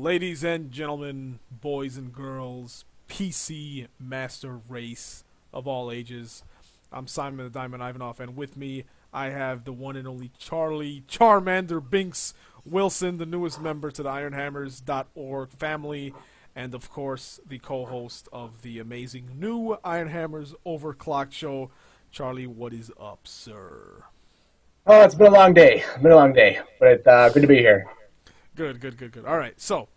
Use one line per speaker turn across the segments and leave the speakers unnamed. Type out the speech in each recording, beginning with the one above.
Ladies and gentlemen, boys and girls, PC Master Race of all ages. I'm Simon the Diamond Ivanov, and with me I have the one and only Charlie Charmander Binks Wilson, the newest member to the Ironhammers.org family, and of course the co-host of the amazing new Ironhammers Overclocked show. Charlie, what is up, sir?
Oh, it's been a long day. But good to be here.
Good. All right, so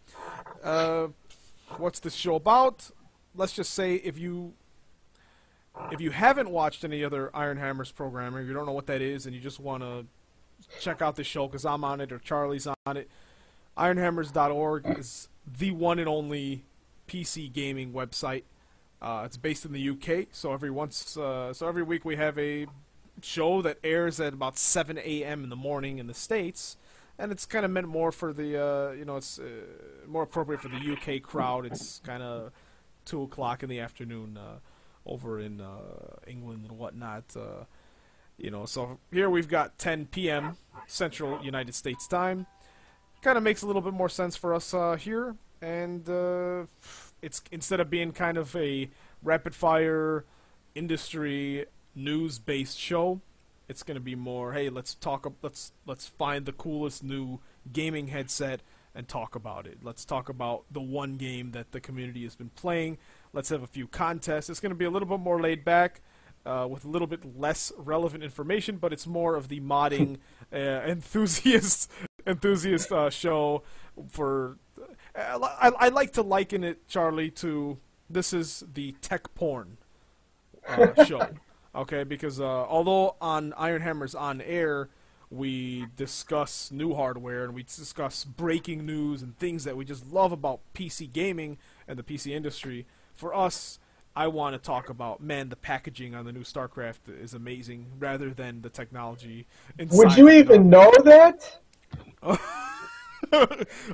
what's this show about? Let's just say if you haven't watched any other Iron Hammers programmer, you don't know what that is, and you just want to check out the show because I'm on it or Charlie's on it, Ironhammers.org is the one and only PC gaming website. It's based in the UK, so every week we have a show that airs at about 7 a.m. in the morning in the States. And it's kind of meant more for the, it's more appropriate for the UK crowd. It's kind of 2 o'clock in the afternoon over in England and whatnot. So here we've got 10 p.m. Central United States time. Kind of makes a little bit more sense for us here. And it's instead of being kind of a rapid-fire industry news-based show, it's going to be more, hey, let's find the coolest new gaming headset and talk about it. Let's talk about the one game that the community has been playing. Let's have a few contests. It's going to be a little bit more laid back with a little bit less relevant information, but it's more of the modding enthusiast show for... I like to liken it, Charlie, to this is the tech porn show. Okay, because although on Ironhammers On Air we discuss new hardware and we discuss breaking news and things that we just love about PC gaming and the PC industry, for us, I want to talk about, man, the packaging on the new StarCraft is amazing rather than the technology inside.
Would you even know that?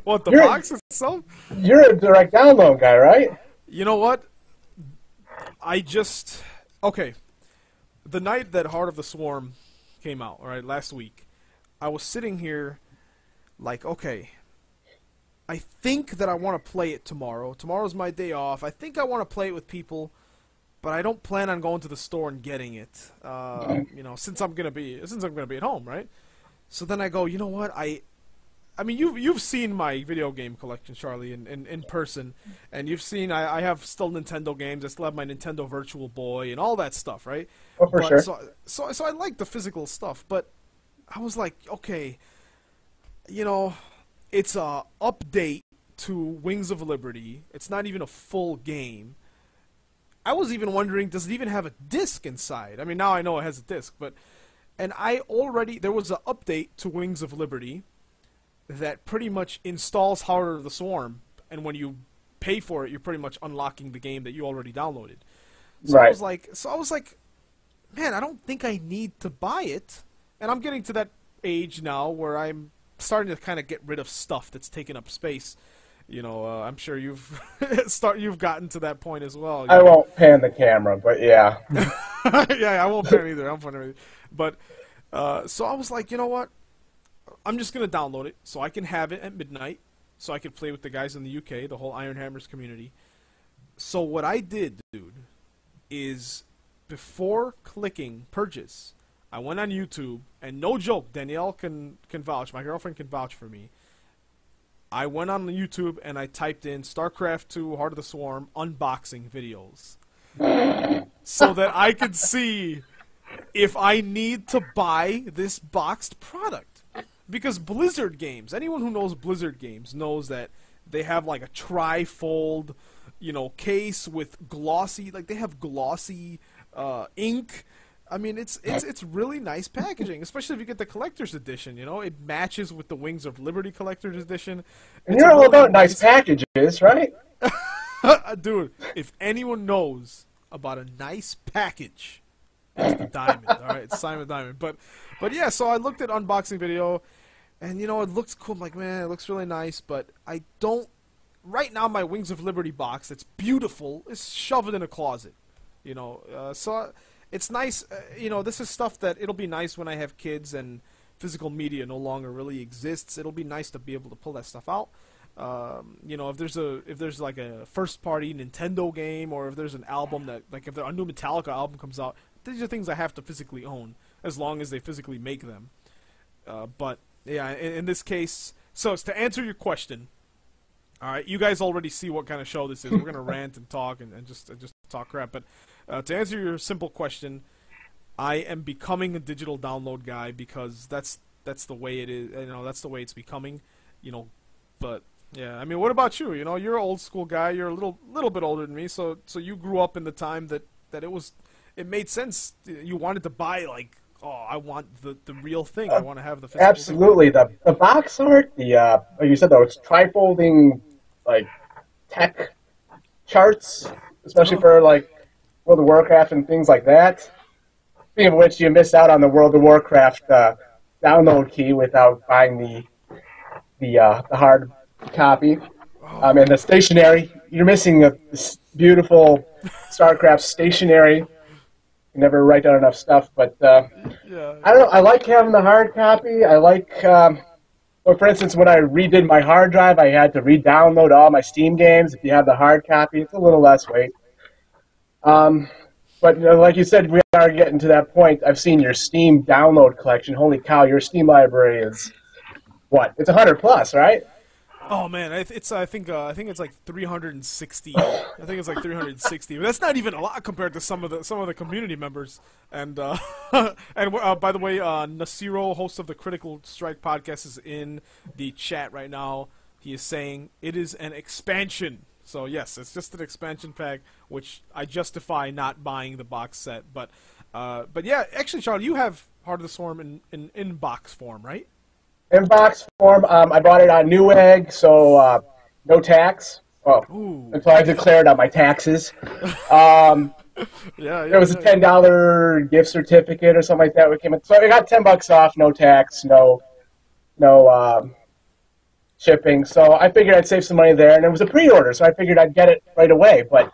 What, the box itself?
You're a direct download guy, right?
You know what? Okay. The night that Heart of the Swarm came out, right, last week, I was sitting here like, okay, I think that I want to play it tomorrow. Tomorrow's my day off. I think I want to play it with people, but I don't plan on going to the store and getting it, since I'm gonna be at home, right? So then I go, you know what, I mean, you've seen my video game collection, Charlie, in person, and you've seen I have still Nintendo games. I still have my Nintendo Virtual Boy and all that stuff, right?
Oh, for sure.
So I like the physical stuff, but I was like, okay, it's a update to Wings of Liberty. It's not even a full game. I was even wondering, does it even have a disc inside? I mean, now I know it has a disc, there was an update to Wings of Liberty that pretty much installs Heart of the Swarm, and when you pay for it, you're pretty much unlocking the game that you already downloaded. So
right.
I was like, man, I don't think I need to buy it. And I'm getting to that age now where I'm starting to kind of get rid of stuff that's taking up space. I'm sure you've gotten to that point as well.
I won't pan the camera, but yeah.
Yeah, I won't pan either. But so I was like, you know what? I'm just going to download it so I can have it at midnight so I can play with the guys in the UK, the whole Iron Hammers community. So what I did, dude, is before clicking purchase, I went on YouTube, and no joke, Danielle can vouch, my girlfriend can vouch for me. I went on YouTube and I typed in StarCraft 2 Heart of the Swarm unboxing videos so that I could see if I need to buy this boxed product. Because Blizzard games, anyone who knows Blizzard games knows that they have like a tri-fold, case with glossy, like they have glossy ink. I mean, it's really nice packaging, especially if you get the collector's edition. It matches with the Wings of Liberty collector's edition.
And you're all about nice packages, right?
Dude, if anyone knows about a nice package, it's the Diamond. All right, it's Simon Diamond. But yeah, so I looked at unboxing video. And, it looks cool. I'm like, man, it looks really nice, but I don't... Right now, my Wings of Liberty box, that's beautiful, is shoved in a closet. So it's nice. This is stuff that it'll be nice when I have kids and physical media no longer really exists. It'll be nice to be able to pull that stuff out. If there's like a first party Nintendo game, or if there's an album that, like, if a new Metallica album comes out, these are things I have to physically own, as long as they physically make them. But yeah, in this case, so to answer your question, all right, you guys already see what kind of show this is. We're gonna rant and talk and just talk crap. But to answer your simple question, I am becoming a digital download guy because that's the way it is. That's the way it's becoming. But yeah, I mean, what about you? You're an old school guy. You're a little bit older than me, so you grew up in the time that it made sense. You wanted to buy, like, oh, I want the real thing. I want to have the physical
absolutely
thing.
the box art, like you said though, it's trifolding, like, tech charts, especially for like World of Warcraft and things like that. Speaking of which, you missed out on the World of Warcraft download key without buying the hard copy. And the stationery, you're missing this beautiful StarCraft stationery. You never write down enough stuff, but
Yeah.
I don't know. I like having the hard copy. I like, well, for instance, when I redid my hard drive, I had to re-download all my Steam games. If you have the hard copy, it's a little less weight. But like you said, we are getting to that point. I've seen your Steam download collection. Holy cow, your Steam library is what? It's 100 plus, right?
Oh man, I think it's like 360. I think it's like 360. But that's not even a lot compared to some of the community members. And by the way, Nasiro, host of the Critical Strike podcast, is in the chat right now. He is saying it is an expansion. So yes, it's just an expansion pack, which I justify not buying the box set. But yeah, actually, Charlie, you have Heart of the Swarm in box form, right?
In box form, I bought it on Newegg, so no tax. Well, until I declared on my taxes.
Yeah,
there was a $10 gift certificate or something like that. Came in. So I got $10 off, no tax, no shipping. So I figured I'd save some money there, and it was a pre-order, so I figured I'd get it right away. But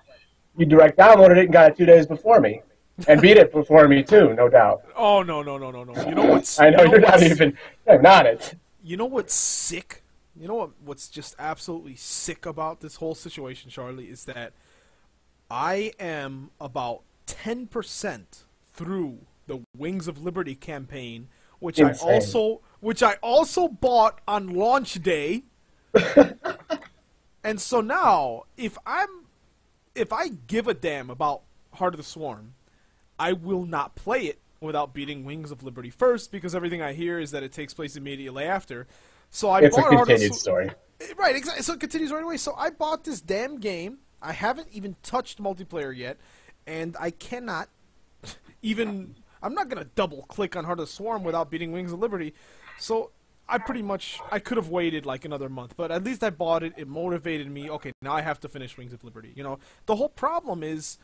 you direct downloaded it and got it 2 days before me. And beat it before me too, no doubt.
Oh no! You know what's?
I know you're not even not it.
You know what's sick? You know what's just absolutely sick about this whole situation, Charlie, is that I am about 10% through the Wings of Liberty campaign, which
Insane.
I also bought on launch day. And so now, if I give a damn about Heart of the Swarm, I will not play it without beating Wings of Liberty first, because everything I hear is that it takes place immediately after. So
it's a continued story.
Right, exactly. So it continues right away. So I bought this damn game. I haven't even touched multiplayer yet, and I cannot even... I'm not going to double-click on Heart of the Swarm without beating Wings of Liberty. So I could have waited like another month, but at least I bought it. It motivated me. Okay, now I have to finish Wings of Liberty. The whole problem is,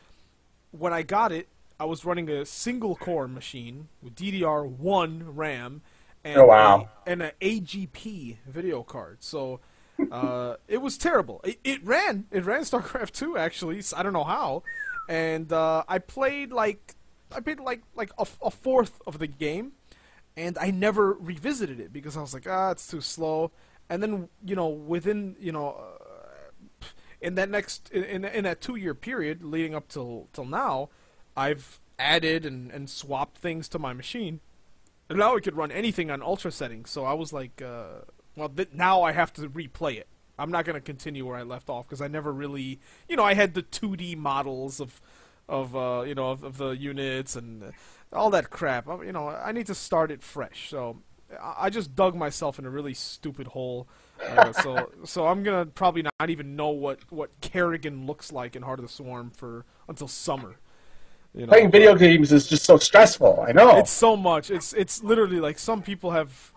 when I got it, I was running a single-core machine with DDR1 RAM and an AGP video card. So it was terrible. It ran StarCraft 2 actually. I don't know how, and I played like a fourth of the game, and I never revisited it because I was like, it's too slow. And then within in that 2-year period leading up till now, I've added and swapped things to my machine, and now it could run anything on ultra settings. So I was like, now I have to replay it. I'm not going to continue where I left off because I never really, I had the 2D models of the units and all that crap. I need to start it fresh. So I just dug myself in a really stupid hole. So I'm gonna probably not even know what Kerrigan looks like in Heart of the Swarm until summer.
Playing video games is just so stressful. I know.
It's so much. It's literally like some people have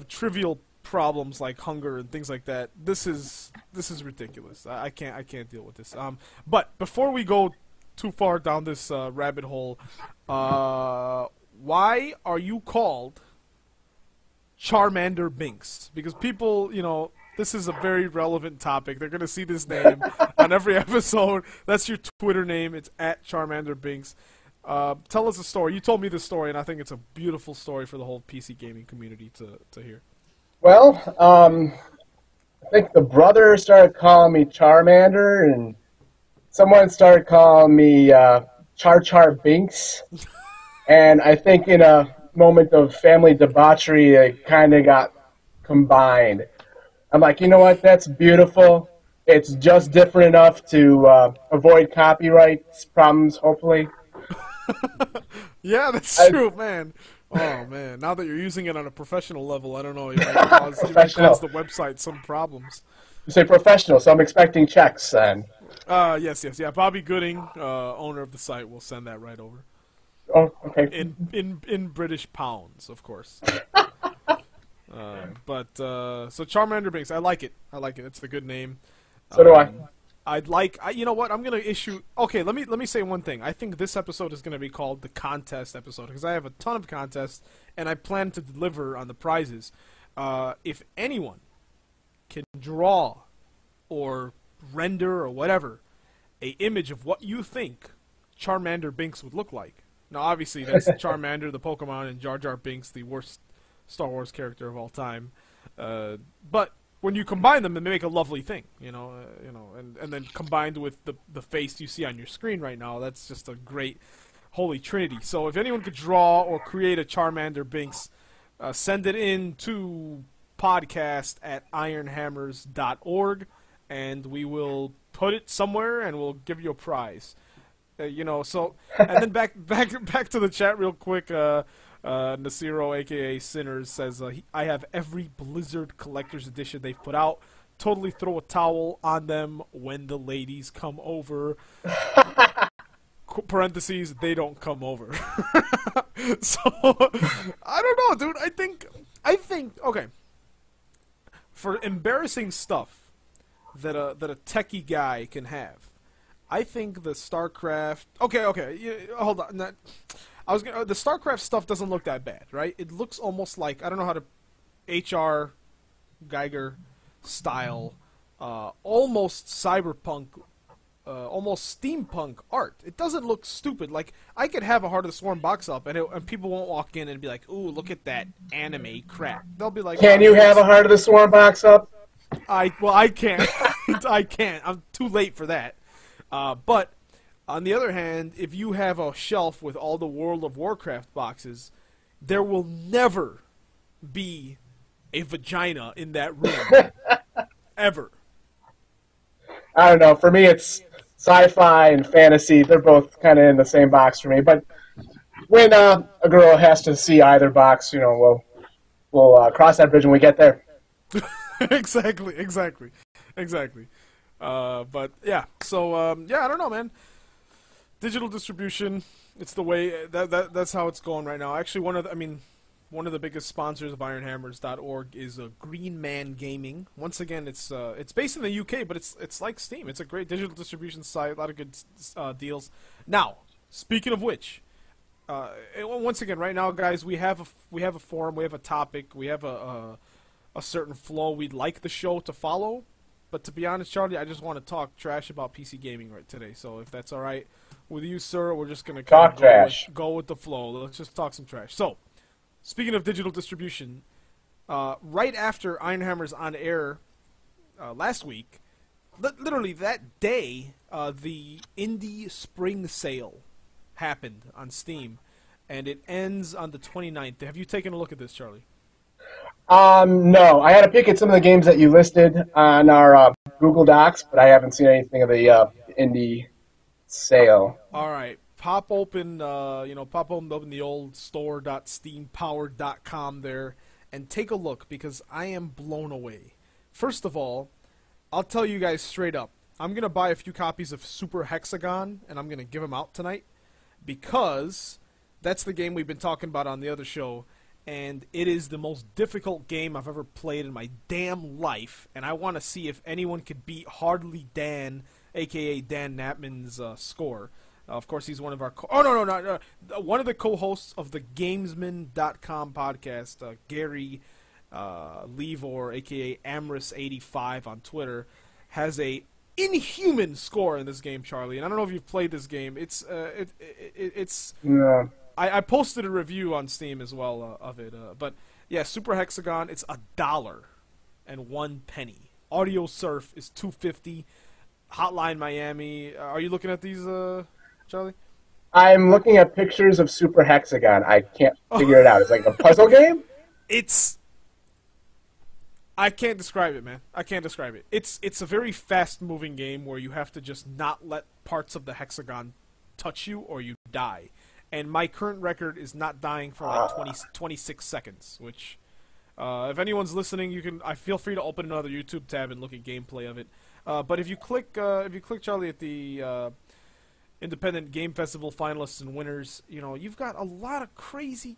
trivial problems like hunger and things like that. This is ridiculous. I can't deal with this. But before we go too far down this rabbit hole, why are you called Charmander Binks? Because people, this is a very relevant topic. They're going to see this name on every episode. That's your Twitter name. It's at Charmander Binks. Tell us a story. You told me this story, and I think it's a beautiful story for the whole PC gaming community to hear.
Well, I think the brother started calling me Charmander, and someone started calling me Char Char Binks. And I think in a moment of family debauchery, it kind of got combined. I'm like, you know what? That's beautiful. It's just different enough to avoid copyright problems, hopefully.
Yeah, that's true, man. Oh man, now that you're using it on a professional level, I don't know, you might cause the website some problems.
You say professional, so I'm expecting checks then.
Yes, yeah. Bobby Gooding, owner of the site, will send that right over.
Oh, okay.
In British pounds, of course. So Charmander Binks, I like it. It's a good name.
So do I.
You know what? I'm gonna issue. Okay, let me say one thing. I think this episode is gonna be called the contest episode because I have a ton of contests and I plan to deliver on the prizes. If anyone can draw or render or whatever a image of what you think Charmander Binks would look like. Now, obviously, that's Charmander, the Pokemon, and Jar Jar Binks, the worst Star Wars character of all time. But when you combine them, they make a lovely thing, and then combined with the face you see on your screen right now, that's just a great holy trinity. So if anyone could draw or create a Charmander Binks, send it in to podcast@ironhammers.org, and we will put it somewhere, and we'll give you a prize. So and then back to the chat real quick. Nasiro, aka Sinners, says I have every Blizzard Collector's Edition they've put out. Totally throw a towel on them when the ladies come over. Parentheses, they don't come over. So I don't know, dude. I think okay. For embarrassing stuff that a techie guy can have, I think the StarCraft. Okay. Hold on. The StarCraft stuff doesn't look that bad, right? It looks almost like, I don't know how to, H.R. Geiger style, almost cyberpunk, almost steampunk art. It doesn't look stupid. Like, I could have a Heart of the Swarm box up, and people won't walk in and be like, "Ooh, look at that anime crap." They'll be like,
"Can you have a Heart of the Swarm box up?"
I can't. I can't. I'm too late for that. But on the other hand, if you have a shelf with all the World of Warcraft boxes, there will never be a vagina in that room. Ever.
I don't know. For me, it's sci-fi and fantasy. They're both kind of in the same box for me. But when a girl has to see either box, we'll cross that bridge when we get there.
Exactly. But yeah, so I don't know, man. Digital distribution, it's the way that's how it's going right now. Actually, one of the biggest sponsors of Ironhammers.org is Green Man Gaming. Once again, it's based in the UK, but it's like Steam. It's a great digital distribution site, a lot of good deals. Now, speaking of which, once again, right now, guys, we have a forum, we have a topic, we have a certain flow we'd like the show to follow. But to be honest, Charlie, I just want to talk trash about PC gaming right today. So if that's all right with you, sir, we're just going to go with the flow. Let's just talk some trash. So, speaking of digital distribution, right after Ironhammers On Air last week, literally that day, the Indie Spring Sale happened on Steam, and it ends on the 29th. Have you taken a look at this, Charlie?
No. I had a peek at some of the games that you listed on our Google Docs, but I haven't seen anything of the indie sale.
All right. Pop open the old store.steampowered.com there and take a look because I am blown away. First of all, I'll tell you guys straight up. I'm going to buy a few copies of Super Hexagon and I'm going to give them out tonight because that's the game we've been talking about on the other show. And it is the most difficult game I've ever played in my damn life, and I want to see if anyone could beat Hardly Dan, a.k.a. Dan Natman's score. Of course, he's one of our... no. One of the co-hosts of the Gamesman.com podcast, Gary Levor, a.k.a. Amrus85 on Twitter, has a inhuman score in this game, Charlie. And I don't know if you've played this game. It's...
Yeah.
I posted a review on Steam as well of it, but yeah, Super Hexagon. It's $1.01, Audio Surf is $250. Hotline Miami. Are you looking at these, Charlie?
I'm looking at pictures of Super Hexagon. I can't figure it out. It's like a puzzle game?
It's I can't describe it, man. I can't describe it. It's a very fast-moving game where you have to just not let parts of the hexagon touch you or you die. And my current record is not dying for like 26 seconds, which if anyone's listening, I feel free to open another YouTube tab and look at gameplay of it. But if you click Charlie at the Independent Game Festival finalists and winners, you've got a lot of crazy,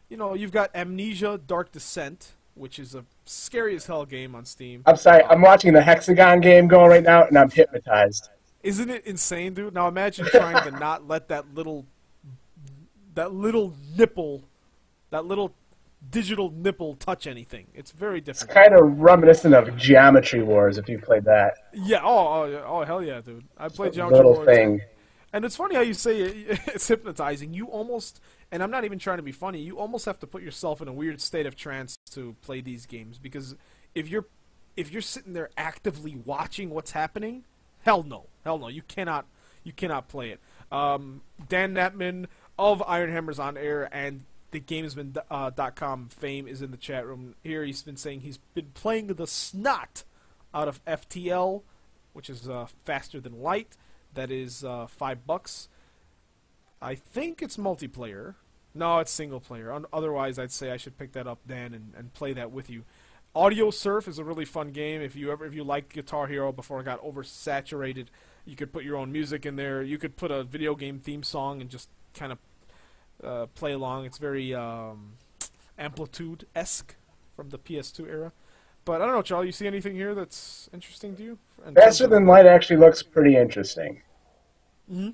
you've got Amnesia Dark Descent, which is a scary as hell game on Steam.
I'm sorry, I'm watching the Hexagon game going right now, and I'm hypnotized.
Isn't it insane, dude? Now imagine trying to not let that little nipple, that little digital nipple touch anything. It's very different.
It's kind of reminiscent of Geometry Wars, if you played that.
Yeah, oh hell yeah, dude. I played Geometry
little
Wars.
Thing.
And it's funny how you say it's hypnotizing. You almost, and I'm not even trying to be funny, you almost have to put yourself in a weird state of trance to play these games, because if you're sitting there actively watching what's happening, hell no, you cannot play it. Dan Natman of Ironhammers On Air and the Gamesman.com fame is in the chat room here. He's been saying he's been playing the snot out of FTL, which is faster than light. That is $5. I think it's multiplayer. No, it's single player. Otherwise, I'd say I should pick that up, Dan, and play that with you. Audio Surf is a really fun game. If you like Guitar Hero before it got oversaturated, you could put your own music in there. You could put a video game theme song and just kind of play along. It's very Amplitude-esque from the PS2 era. But I don't know, Charlie, you see anything here that's interesting to you?
Faster Than Light actually looks pretty interesting.
Mm-hmm.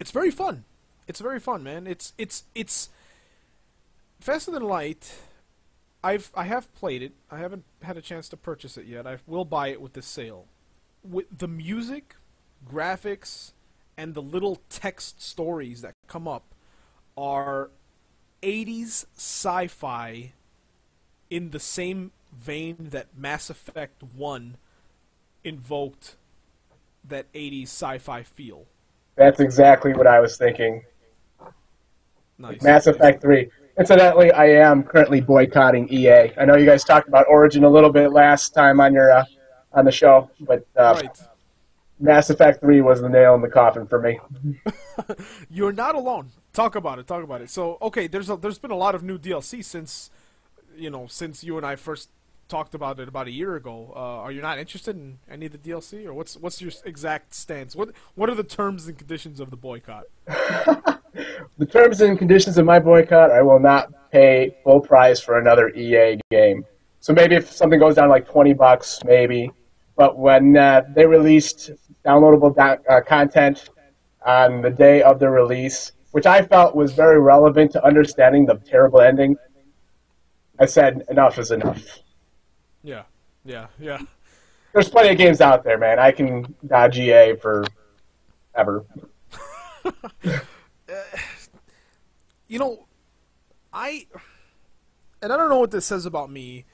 It's very fun. It's very fun, man. It's Faster Than Light. I have played it. I haven't had a chance to purchase it yet. I will buy it with this sale. With the music, graphics, and the little text stories that come up are 80s sci-fi in the same vein that Mass Effect 1 invoked that 80s sci-fi feel.
That's exactly what I was thinking.
Nice.
Mass Effect 3. Incidentally, I am currently boycotting EA. I know you guys talked about Origin a little bit last time on your on the show, but
right.
Mass Effect 3 was the nail in the coffin for me.
You're not alone. Talk about it. So, okay, there's been a lot of new DLC since you and I first talked about it about a year ago. Are you not interested in any of the DLC, or what's your exact stance? What are the terms and conditions of the boycott?
The terms and conditions of my boycott: I will not pay full price for another EA game. So maybe if something goes down like $20, maybe. But when they released downloadable content on the day of the release, which I felt was very relevant to understanding the terrible ending, I said enough is enough.
Yeah.
There's plenty of games out there, man. I can dodge EA for ever.
I don't know what this says about me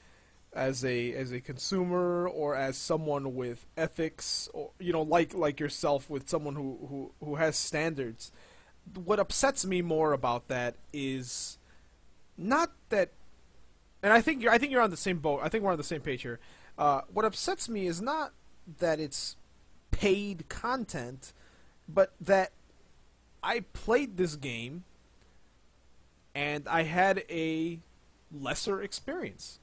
as a consumer or as someone with ethics, or like yourself, with someone who has standards. What upsets me more about that is not that. And I think you're on the same boat. I think we're on the same page here. What upsets me is not that it's paid content, but that I played this game and I had a lesser experience.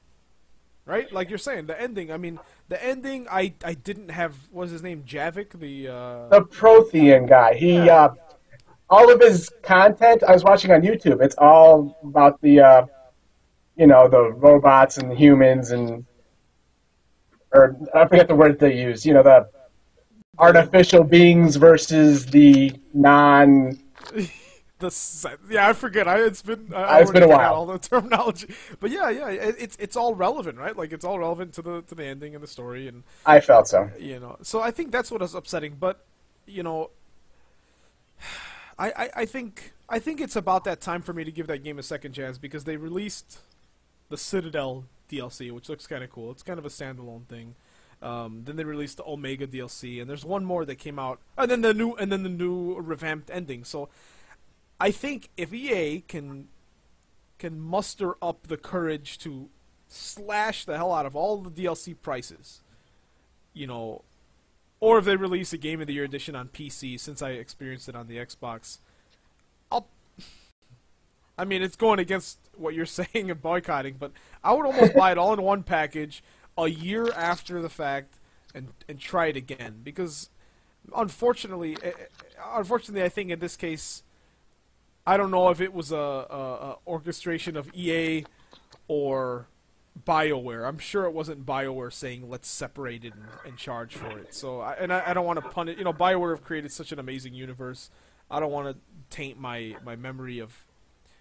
Right? Like you're saying, the ending. I mean, the ending. I didn't have. What was his name? Javik, the
Prothean guy. He all of his content I was watching on YouTube. It's all about the. The robots and the humans or I forget the word they use, the artificial beings versus the non...
I forget. It's been
a while.
All the terminology, but yeah, it's all relevant, right? Like it's all relevant to the ending and the story, and
I felt so.
So I think that's what is upsetting. But I think it's about that time for me to give that game a second chance, because they released the Citadel DLC, which looks kind of cool. It's kind of a standalone thing. Then they released the Omega DLC, and there's one more that came out, and then the new revamped ending. So I think if EA can muster up the courage to slash the hell out of all the DLC prices, you know, or if they release a Game of the Year edition on PC, since I experienced it on the Xbox, I mean, it's going against what you're saying and boycotting, but I would almost buy it all in one package a year after the fact and try it again. Because, unfortunately, I think in this case, I don't know if it was a orchestration of EA or BioWare. I'm sure it wasn't BioWare saying, let's separate it and charge for it. So, I don't want to punish. BioWare have created such an amazing universe. I don't want to taint my memory of...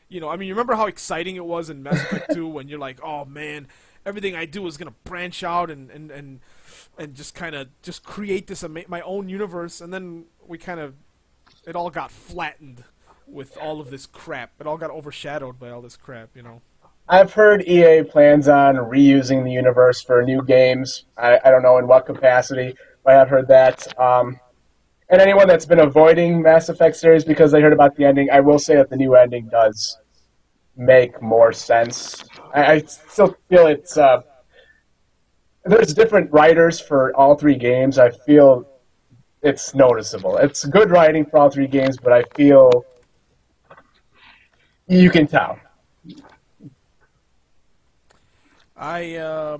you remember how exciting it was in Mass Effect 2 when you're like, oh man, everything I do is going to branch out and just kind of just create this my own universe, and then it all got flattened with all of this crap. It all got overshadowed by all this crap,
I've heard EA plans on reusing the universe for new games. I don't know in what capacity, but I've heard that. And anyone that's been avoiding Mass Effect series because they heard about the ending, I will say that the new ending does make more sense. I still feel it's... there's different writers for all three games. I feel it's noticeable. It's good writing for all three games, but I feel you can tell.
I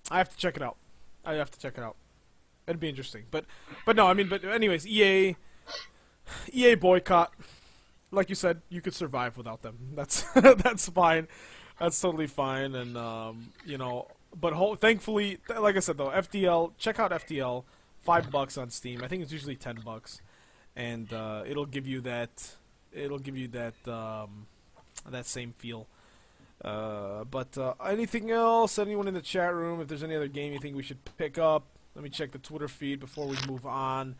have to check it out. It'd be interesting, but no, but anyways, EA boycott. Like you said, you could survive without them. That's that's fine. That's totally fine, and but thankfully, like I said though, FTL. Check out FTL. $5 on Steam. I think it's usually $10, and it'll give you that. That same feel. But anything else? Anyone in the chat room? If there's any other game you think we should pick up? Let me check the Twitter feed before we move on.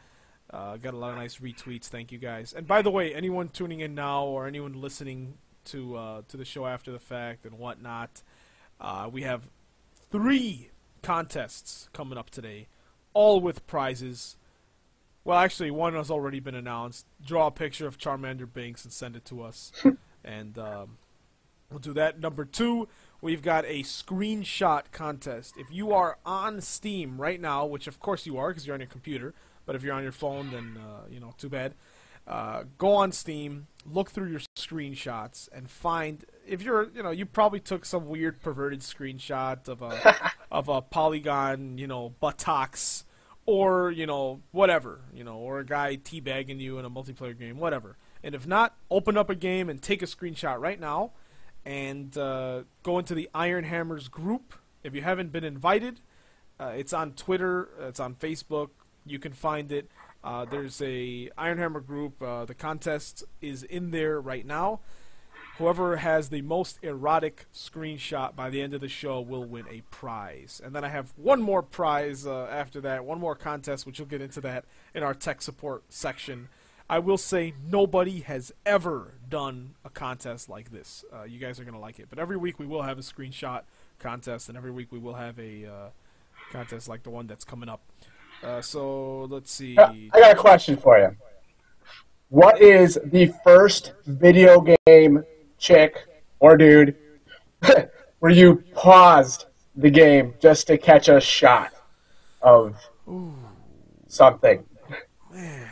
Got a lot of nice retweets. Thank you guys. And by the way, anyone tuning in now or anyone listening to the show after the fact and whatnot, we have 3 contests coming up today, all with prizes. Well, actually, one has already been announced. Draw a picture of Charmander Binks and send it to us. And we'll do that. Number 2, we've got a screenshot contest. If you are on Steam right now, which of course you are because you're on your computer, but if you're on your phone, then, too bad. Go on Steam, look through your screenshots, and find, if you're, you probably took some weird perverted screenshot of a polygon, buttocks, or, whatever, or a guy teabagging you in a multiplayer game, whatever. And if not, open up a game and take a screenshot right now. And go into the Ironhammers group. If you haven't been invited, it's on Twitter, it's on Facebook. You can find it. There's a Ironhammer group. The contest is in there right now. Whoever has the most erotic screenshot by the end of the show will win a prize. And then I have one more prize after that, one more contest, which we'll get into that in our tech support section. I will say nobody has ever done a contest like this. You guys are going to like it. But every week we will have a screenshot contest, and every week we will have a contest like the one that's coming up. So let's see.
I got a question for you. What is the first video game chick or dude where you paused the game just to catch a shot of something?
Man.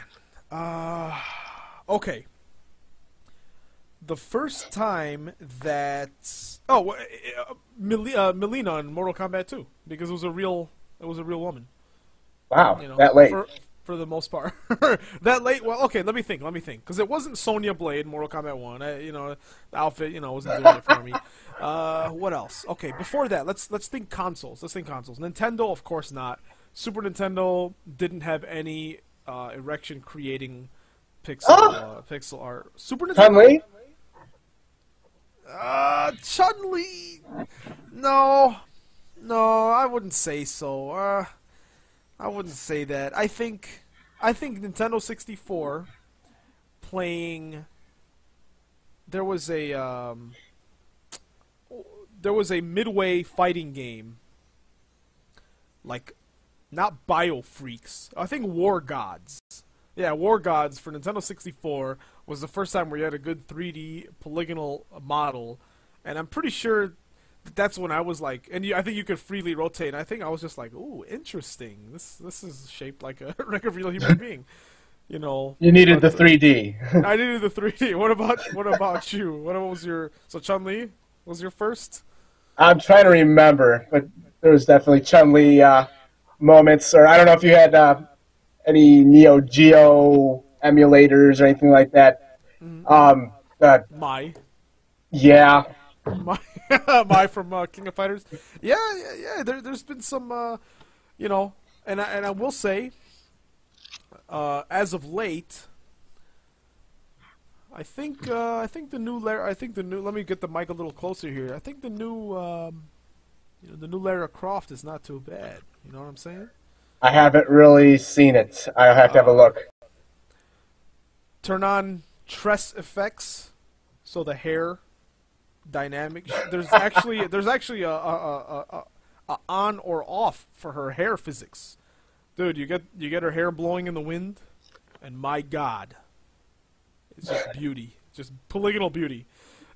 Okay. The first time that Melina in Mortal Kombat 2, because it was a real woman.
Wow, that late.
For the most part. That late? Well, okay, let me think. Because it wasn't Sonya Blade in Mortal Kombat 1. The outfit, wasn't doing it for me. What else? Okay, before that, let's think consoles. Nintendo, of course not. Super Nintendo didn't have any erection creating pixel art. Super Nintendo.
Chun-Li?
Chun-Li. No, I wouldn't say so. I wouldn't say that. I think Nintendo 64 playing. There was a Midway fighting game like, not Bio Freaks. I think War Gods. Yeah, War Gods for Nintendo 64 was the first time where you had a good 3D polygonal model, and I'm pretty sure that's when I was like, and I think you could freely rotate. And I think I was just like, "Ooh, interesting. This is shaped like a real human being." You know,
You needed the 3D.
I needed the 3D. What about you? What was your Chun-Li was your first?
I'm trying to remember, but there was definitely Chun-Li moments, or I don't know if you had any Neo Geo emulators or anything like that.
My
Yeah,
my my from King of Fighters. Yeah. There's been some, you know, and I will say, as of late, I think the new let me get the mic a little closer here. I think the new the new Lara Croft is not too bad. You know what I'm saying?
I haven't really seen it. I'll have to have a look.
Turn on tress effects, so the hair dynamic. There's actually a on or off for her hair physics. Dude, you get her hair blowing in the wind, and my God, it's just beauty, just polygonal beauty.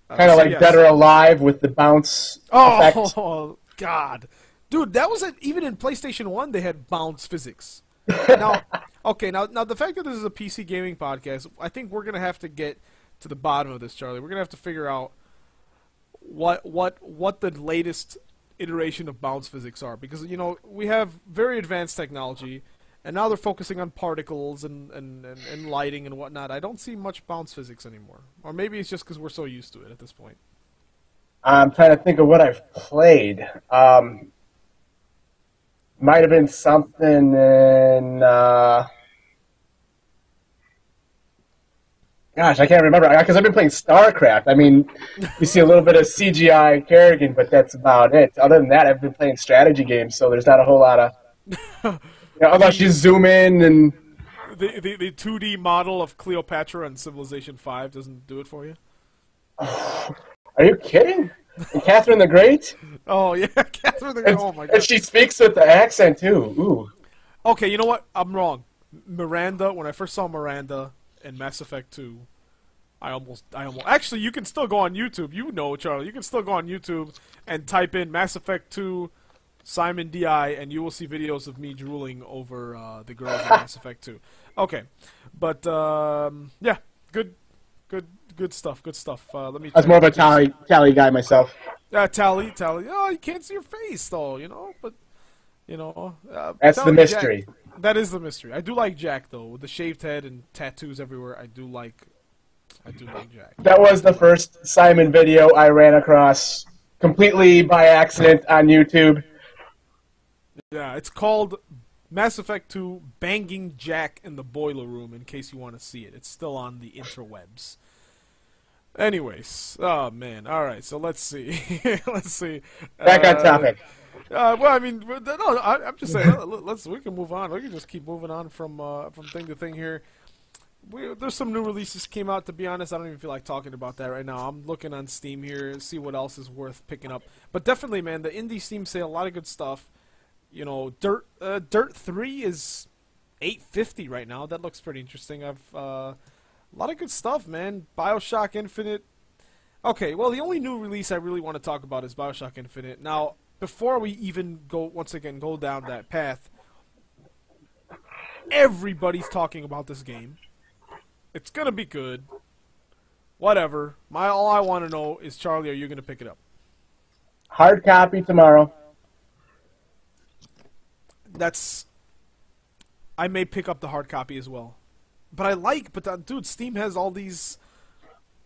Kind of like
yes.
Dead or Alive with the bounce effect.
Oh God, dude, that was even in PlayStation 1. They had bounce physics. Now, okay, now the fact that this is a PC gaming podcast, I think we're gonna have to get to the bottom of this, Charlie. We're gonna have to figure out what the latest iteration of bounce physics are, because we have very advanced technology, and now they're focusing on particles and lighting and whatnot. I don't see much bounce physics anymore, or maybe it's just because we're so used to it at this point.
I'm trying to think of what I've played. Might have been something in. Gosh, I can't remember because I've been playing StarCraft. I mean, you see a little bit of CGI Kerrigan, but that's about it. Other than that, I've been playing strategy games, so there's not a whole lot of. Unless you zoom in and.
The 2D model of Cleopatra and Civilization 5 doesn't do it for you?
Are you kidding? And Catherine the Great?
Oh, yeah, Catherine the Great. Oh, my God.
And she speaks with the accent, too. Ooh.
Okay, you know what? I'm wrong. Miranda, when I first saw Miranda in Mass Effect 2, I almost... Actually, you can still go on YouTube. You know, Charlie. You can still go on YouTube and type in Mass Effect 2 Simon D.I., and you will see videos of me drooling over the girls in Mass Effect 2. Okay. But, yeah, good stuff. Good stuff. Let me.
I was more of a tally guy myself.
Tally. Oh, you can't see your face though, But
that's
Tally,
the mystery.
Jack, that is the mystery. I do like Jack though, with the shaved head and tattoos everywhere. I do like Jack.
That was the first Simon video I ran across completely by accident on YouTube.
Yeah, it's called Mass Effect 2: Banging Jack in the Boiler Room. In case you want to see it, it's still on the interwebs. Anyways, oh man, all right. So let's see.
Back on topic.
Well, I mean, no, I'm just saying. We can move on. We can just keep moving on from thing to thing here. There's some new releases came out. To be honest, I don't even feel like talking about that right now. I'm looking on Steam here, see what else is worth picking up. But definitely, man, the indie Steam sale, a lot of good stuff. Dirt 3 is $8.50 right now. That looks pretty interesting. A lot of good stuff, man. BioShock Infinite. Okay, well, the only new release I really want to talk about is BioShock Infinite. Now, before we even go down that path, everybody's talking about this game. It's gonna be good. Whatever. All I want to know is, Charlie, are you gonna pick it up?
Hard copy tomorrow.
I may pick up the hard copy as well. But dude, Steam has all these.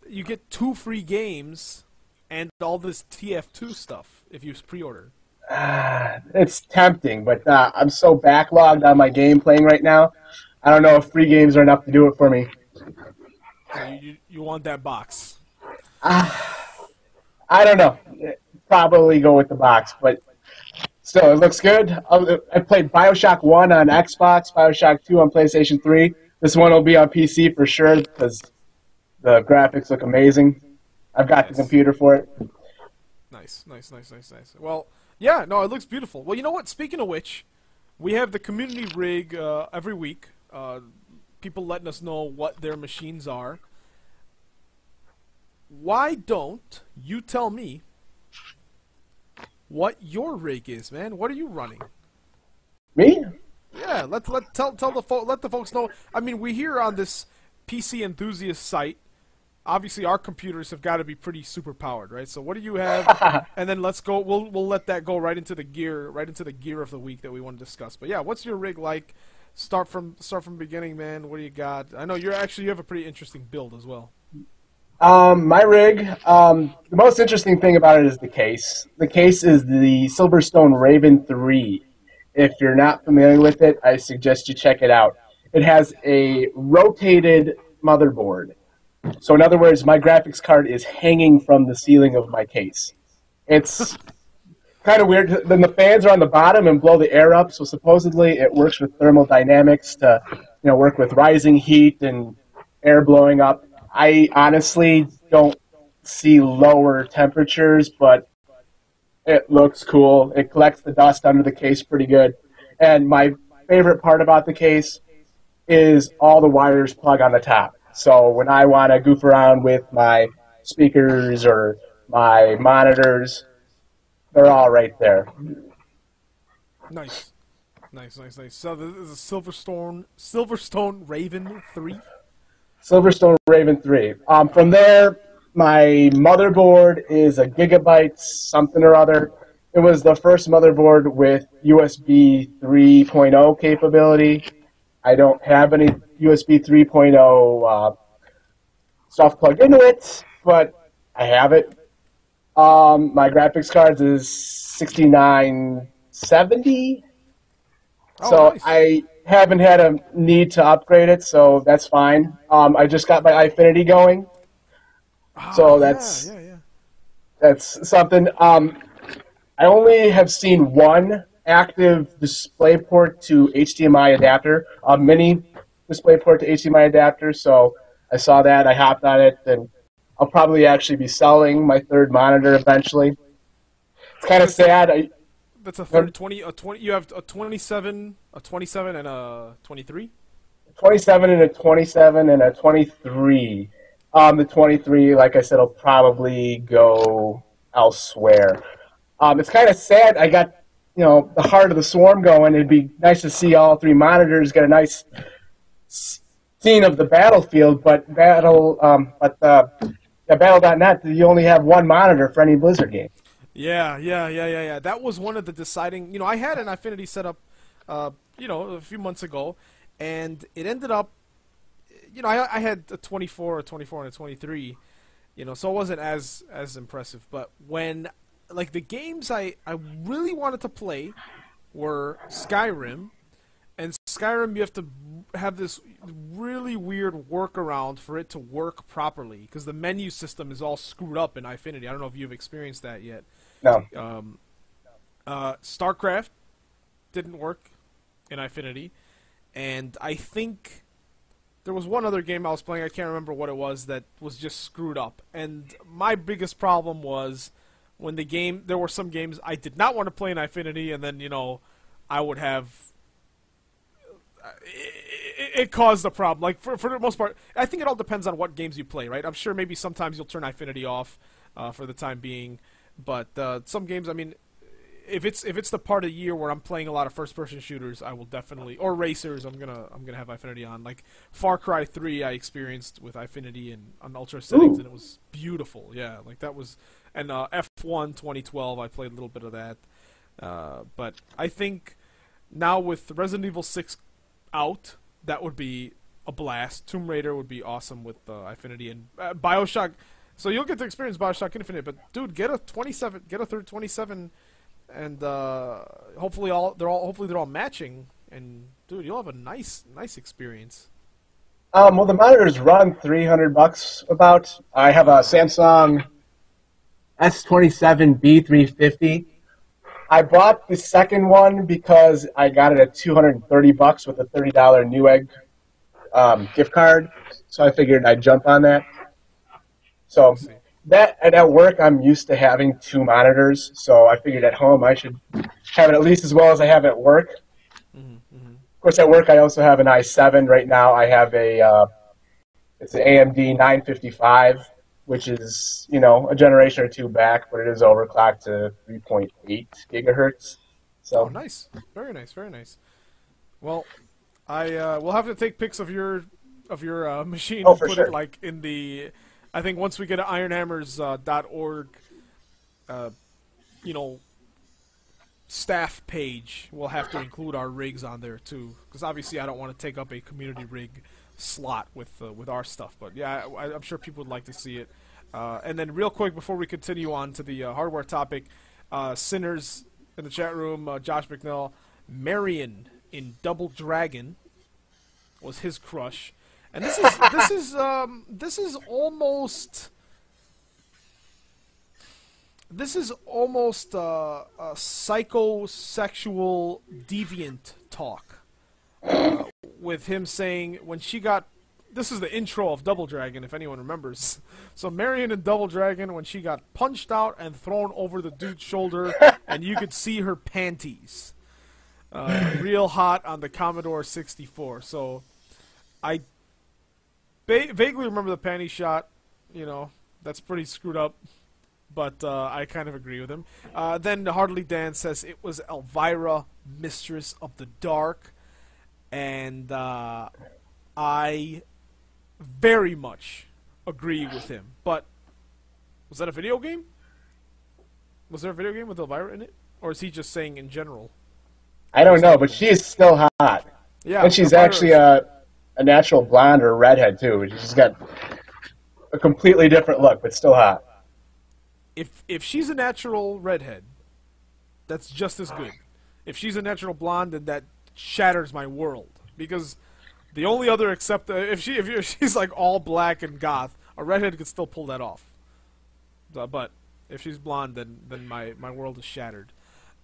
You get 2 free games and all this TF2 stuff if you pre-order.
It's tempting, but I'm so backlogged on my game playing right now. I don't know if free games are enough to do it for me.
So you want that box?
I don't know. Probably go with the box, but still, it looks good. I played BioShock 1 on Xbox, BioShock 2 on PlayStation 3. This one will be on PC for sure because the graphics look amazing. I've got the computer for it.
Nice. Well, yeah, no, it looks beautiful. Well, you know what? Speaking of which, we have the community rig every week. People letting us know what their machines are. Why don't you tell me what your rig is, man? What are you running?
Me?
Yeah, let the folks know. I mean, we hear on this PC enthusiast site, obviously our computers have got to be pretty super powered, right? So what do you have? And then let's go. We'll let that go right into the gear of the week that we want to discuss. But yeah, what's your rig like? Start from beginning, man. What do you got? I know you have a pretty interesting build as well.
My rig, the most interesting thing about it is the case. The case is the Silverstone Raven 3. If you're not familiar with it, I suggest you check it out. It has a rotated motherboard. So in other words, my graphics card is hanging from the ceiling of my case. It's kind of weird. Then the fans are on the bottom and blow the air up, so supposedly it works with thermodynamics to work with rising heat and air blowing up. I honestly don't see lower temperatures, but it looks cool. It collects the dust under the case pretty good. And my favorite part about the case is all the wires plug on the top. So when I want to goof around with my speakers or my monitors, they're all right there.
Nice. So this is a Silverstone Raven 3?
Silverstone Raven 3. From there, my motherboard is a Gigabyte something or other. It was the first motherboard with USB 3.0 capability. I don't have any USB 3.0 stuff plugged into it, but I have it. My graphics card is 6970. So
nice.
I haven't had a need to upgrade it, so that's fine. I just got my iFinity going, so that's something. I only have seen one active DisplayPort to HDMI adapter, a mini DisplayPort to HDMI adapter. So I saw that, I hopped on it, and I'll probably actually be selling my third monitor eventually. It's kind of sad.
That's a 20. You have a 27, and a 23.
27 and a 27 and a 23. The 23, like I said, will probably go elsewhere. It's kind of sad. I got the heart of the swarm going. It'd be nice to see all three monitors get a nice scene of the battlefield, but Battle.net, you only have one monitor for any Blizzard game.
Yeah. That was one of the deciding. I had an Ifinity set up, a few months ago, and it ended up, I had a 24, and a 23, so it wasn't as impressive. But when, the games I really wanted to play were Skyrim, and Skyrim you have to have this really weird workaround for it to work properly, because the menu system is all screwed up in Ifinity. I don't know if you've experienced that yet.
No.
StarCraft didn't work in Ifinity, and I think there was one other game I was playing, I can't remember what it was, that was just screwed up. And my biggest problem was when there were some games I did not want to play in Ifinity, and then, I would have... It caused a problem. For the most part, I think it all depends on what games you play, right? I'm sure maybe sometimes you'll turn Ifinity off for the time being, but some games, if it's the part of the year where I'm playing a lot of first-person shooters, I will definitely, or racers, I'm gonna have Ifinity on. Like Far Cry 3, I experienced with Ifinity and on ultra settings, and it was beautiful. Yeah, that was, and F1 2012, I played a little bit of that. But I think now with Resident Evil 6 out, that would be a blast. Tomb Raider would be awesome with Ifinity, and BioShock. So you'll get to experience BioShock Infinite, but dude, get a 27, get a third 27, and hopefully they're all matching, and dude, you'll have a nice experience.
Well, the monitors run $300 about. I have a Samsung S27 B350. I bought the second one because I got it at $230 with a $30 Newegg gift card, so I figured I'd jump on that. So at work, I'm used to having two monitors, so I figured at home I should have it at least as well as I have at work. course, at work I also have an i7 right now. I have it's an AMD 955, which is a generation or two back, but it is overclocked to 3.8 gigahertz.
Oh,
So,
nice. Very nice. Very nice. Well, I will have to take pics of your machine
oh,
and
for
put it
sure.
like in the. I think once we get to ironhammers.org, you know, staff page, we'll have to include our rigs on there too, because obviously I don't want to take up a community rig slot with our stuff. But yeah, I'm sure people would like to see it. And then real quick before we continue on to the hardware topic, Sinners in the chat room, Josh McNeil, Marion in Double Dragon was his crush, and this is almost. This is almost a psychosexual deviant talk. With him saying when she got. This is the intro of Double Dragon, if anyone remembers. So Marion in Double Dragon, when she got punched out and thrown over the dude's shoulder, and you could see her panties. Real hot on the Commodore 64. So I vaguely remember the panty shot. That's pretty screwed up. But I kind of agree with him. Then Hardly Dan says it was Elvira, Mistress of the Dark. And I very much agree with him. But was that a video game? Was there a video game with Elvira in it? Or is he just saying in general?
I don't know, but she is still hot.
Yeah,
And she's
Elvira
actually
is-
a natural blonde or a redhead, too. She's got a completely different look, but still hot.
If she's a natural redhead, that's just as good. If she's a natural blonde, then that shatters my world. Because the only other except if she's like all black and goth, a redhead could still pull that off. But if she's blonde, then my world is shattered.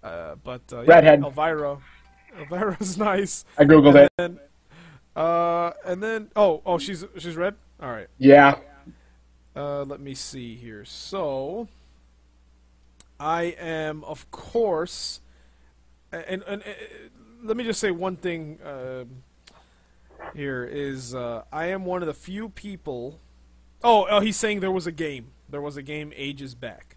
But yeah,
Redhead.
Elvira's nice.
I googled it.
And then she's red. All right.
Yeah.
Let me see here. So, I am, of course, and let me just say one thing here is I am one of the few people. Oh, he's saying there was a game. There was a game ages back.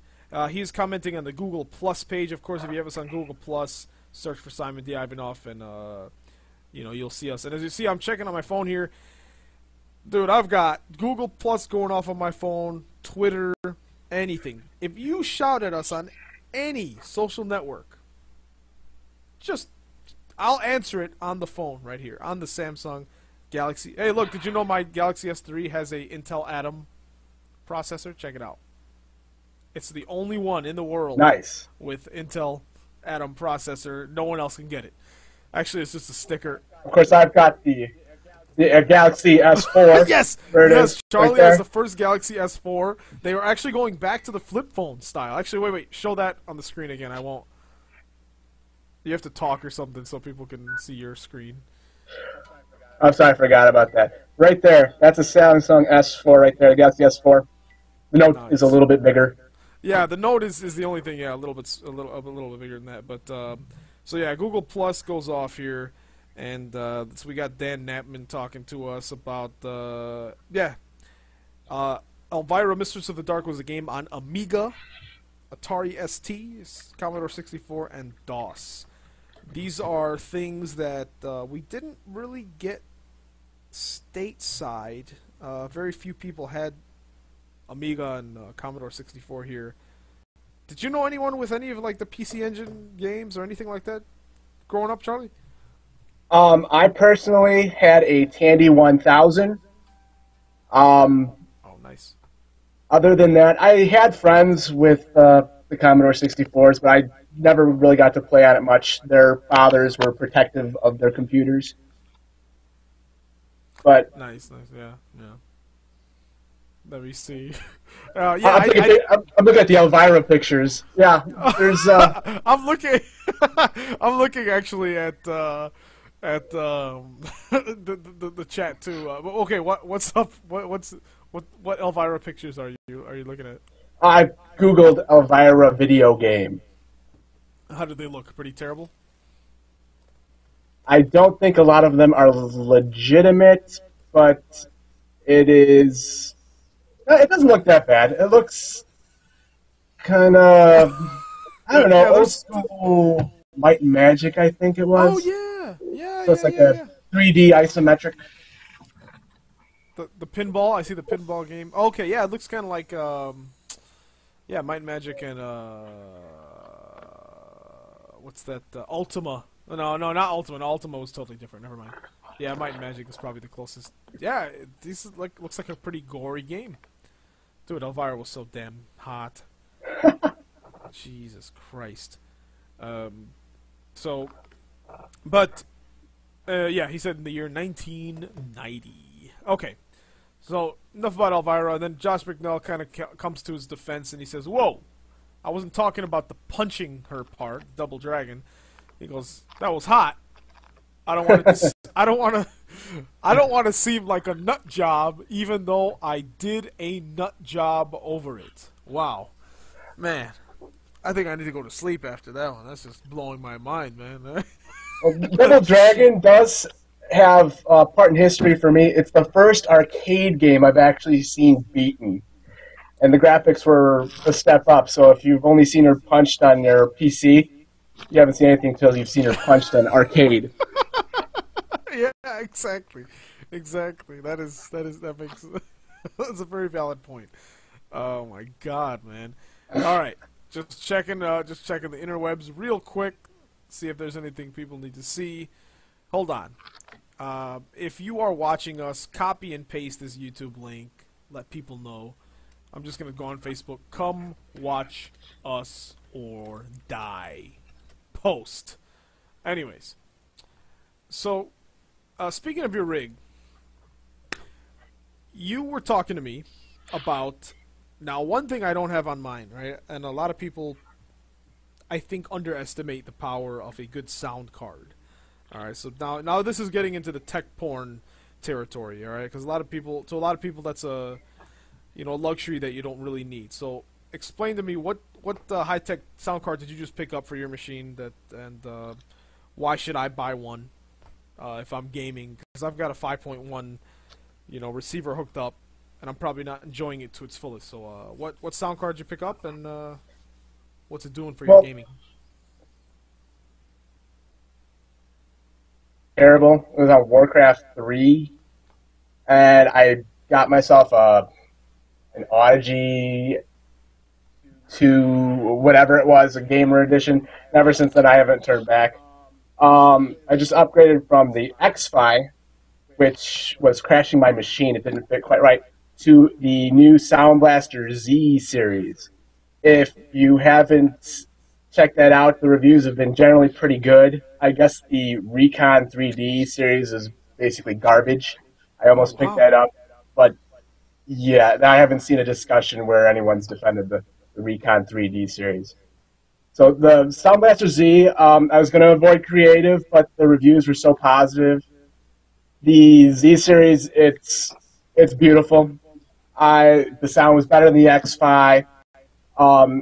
He's commenting on the Google Plus page. Of course, if you have us on Google Plus, search for Simon D. Ivanov, and you'll see us. And as you see, I'm checking on my phone here. Dude, I've got Google Plus going off on my phone, Twitter, anything. If you shout at us on any social network, I'll answer it on the phone right here, on the Samsung Galaxy. Hey, look, did you know my Galaxy S3 has a Intel Atom processor? Check it out. It's the only one in the world
Nice.
with Intel Atom processor. No one else can get it. Actually, it's just a sticker.
Of course, I've got the Galaxy S4.
Yes,
There it
yes.
is,
Charlie
right there.
has the first Galaxy S4. They were actually going back to the flip phone style. Actually, wait. Show that on the screen again. I won't. You have to talk or something so people can see your screen.
I'm sorry, I forgot about that. Right there. That's a Samsung S4 right there, the Galaxy S4. The Note
Nice.
is a little bit bigger.
Yeah, the Note is the only thing. Yeah, a little bit bigger than that. But so yeah, Google Plus goes off here. And so we got Dan Knappman talking to us about Elvira, Mistress of the Dark was a game on Amiga, Atari ST, Commodore 64, and DOS. These are things that we didn't really get stateside. Very few people had Amiga and Commodore 64 here. Did you know anyone with any of like the PC Engine games or anything like that growing up, Charlie?
I personally had a Tandy 1000.
Oh, nice.
Other than that, I had friends with the Commodore 64s, but I never really got to play on it much. Their fathers were protective of their computers. But
Nice, yeah. Let me see.
I'm looking at the Elvira pictures. Yeah, there's.
I'm looking. I'm looking actually at the chat too. Okay, what's up? What Elvira pictures are you looking at?
I googled Elvira video game.
How did they look? Pretty terrible.
I don't think a lot of them are legitimate, but it is. It doesn't look that bad. It looks kind of, I don't know,
Yeah,
old
there's.
school Might and Magic, I think it
Oh
was.
yeah, yeah,
So it's
yeah,
like
yeah,
a
yeah.
3D isometric.
The pinball. I see the pinball game. Okay, yeah, it looks kind of like yeah, Might and Magic and what's that? Ultima. No, no, not Ultima. No, Ultima was totally different. Never mind. Yeah, Might and Magic is probably the closest. Yeah, this is like looks like a pretty gory game. Dude, Elvira was so damn hot. Jesus Christ. Um, so, but yeah, he said in the year 1990. Okay, so enough about Elvira. Then Josh McNell kind of comes to his defense and he says, "Whoa, I wasn't talking about the punching her part, Double Dragon." He goes, "That was hot. I don't want to. I don't want to. I don't want to seem like a nut job, even though I did a nut job over it." Wow, man. I think I need to go to sleep after that one. That's just blowing my mind, man.
Well, Double Dragon does have part in history for me. It's the first arcade game I've actually seen beaten. And the graphics were a step up, so if you've only seen her punched on your PC, you haven't seen anything until you've seen her punched on arcade.
Yeah, exactly, exactly. That makes that's a very valid point. Oh my god, man! All right, just checking the interwebs real quick, see if there's anything people need to see. Hold on. If you are watching us, copy and paste this YouTube link. Let people know. I'm just gonna go on Facebook. Come watch us or die. Post. Anyways, so speaking of your rig, you were talking to me about now one thing I don't have on mine, right? And a lot of people, I think, underestimate the power of a good sound card. All right, so now this is getting into the tech porn territory, all right? Because a lot of people, that's a luxury that you don't really need. So explain to me what high tech sound card did you just pick up for your machine and why should I buy one if I'm gaming? Because I've got a 5.1 receiver hooked up, and I'm probably not enjoying it to its fullest. So what sound card did you pick up, and what's it doing for your gaming?
Terrible. It was on Warcraft 3, and I got myself an Audigy 2, whatever it was, a gamer edition. And ever since then, I haven't turned back. I just upgraded from the X-Fi, which was crashing my machine. It didn't fit quite right, to the new Sound Blaster Z series. If you haven't checked that out, the reviews have been generally pretty good. I guess the Recon 3D series is basically garbage. I almost picked that up, but yeah, I haven't seen a discussion where anyone's defended the Recon 3D series. So the Sound Blaster Z, I was going to avoid creative, but the reviews were so positive. The Z series, it's beautiful. The sound was better than the X-Fi.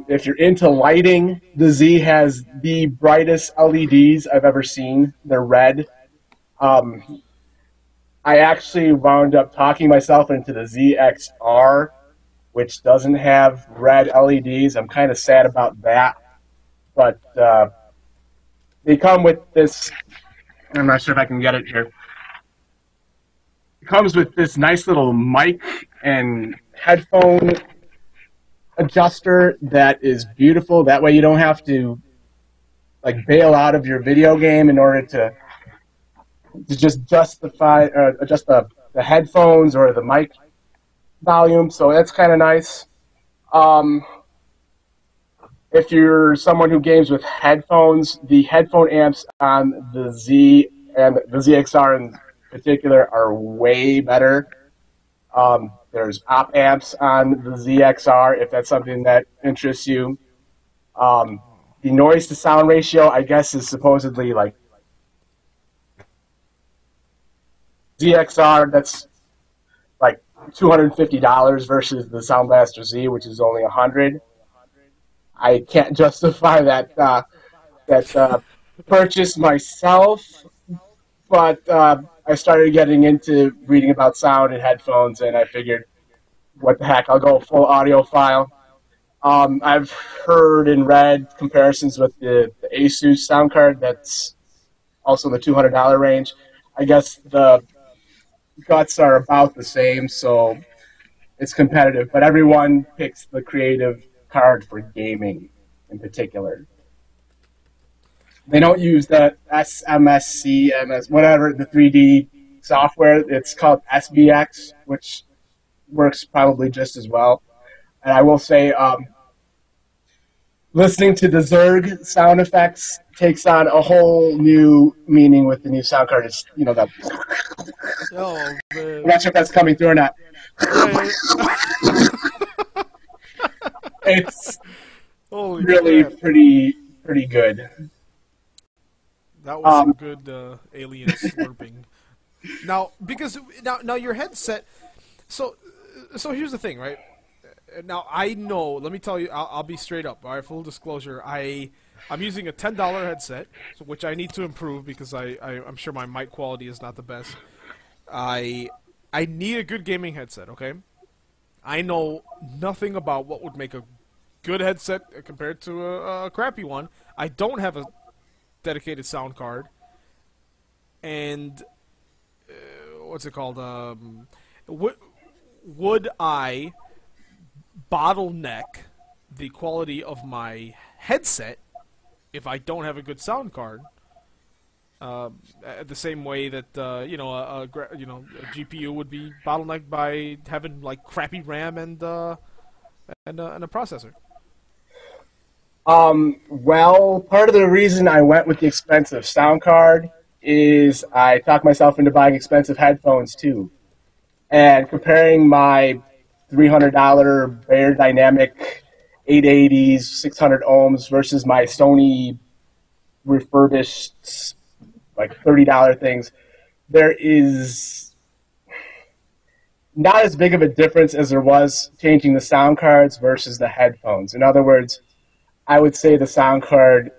If you're into lighting, the Z has the brightest LEDs I've ever seen. They're red. I actually wound up talking myself into the ZXR, which doesn't have red LEDs. I'm kind of sad about that. But they come with this. I'm not sure if I can get it here. It comes with this nice little mic and headphone adjuster that is beautiful. That way you don't have to bail out of your video game in order to just adjust the headphones or the mic volume. So that's kind of nice. If you're someone who games with headphones, the headphone amps on the Z and the ZXR in particular are way better. There's op amps on the ZXR if that's something that interests you. The noise to sound ratio, I guess, is supposedly ZXR. That's like $250 versus the Sound Blaster Z, which is only $100. I can't justify that purchase myself, but I started getting into reading about sound and headphones, and I figured, what the heck, I'll go full audiophile. I've heard and read comparisons with the Asus sound card that's also in the $200 range. I guess the guts are about the same, so it's competitive, but everyone picks the creative card for gaming in particular. They don't use the SMSC, whatever, the 3D software. It's called SBX, which works probably just as well. And I will say, listening to the Zerg sound effects takes on a whole new meaning with the new sound card. It's, that.
Oh, man.
I'm not sure if that's coming through or not. It's
Holy
really
crap.
pretty good.
That was some good alien slurping. Now, because now your headset. So here's the thing, right? Now I know. Let me tell you. I'll be straight up. All right, full disclosure. I'm using a $10 headset, which I need to improve because I'm sure my mic quality is not the best. I need a good gaming headset. Okay. I know nothing about what would make a good headset compared to a crappy one. I don't have a dedicated sound card, and what's it called? Would I bottleneck the quality of my headset if I don't have a good sound card? The same way that a GPU would be bottlenecked by having like crappy RAM and a processor.
Well, part of the reason I went with the expensive sound card is I talked myself into buying expensive headphones too. And comparing my $300 Bayer Dynamic 880s, 600 ohms versus my Sony refurbished like $30 things, there is not as big of a difference as there was changing the sound cards versus the headphones. In other words, I would say the sound card,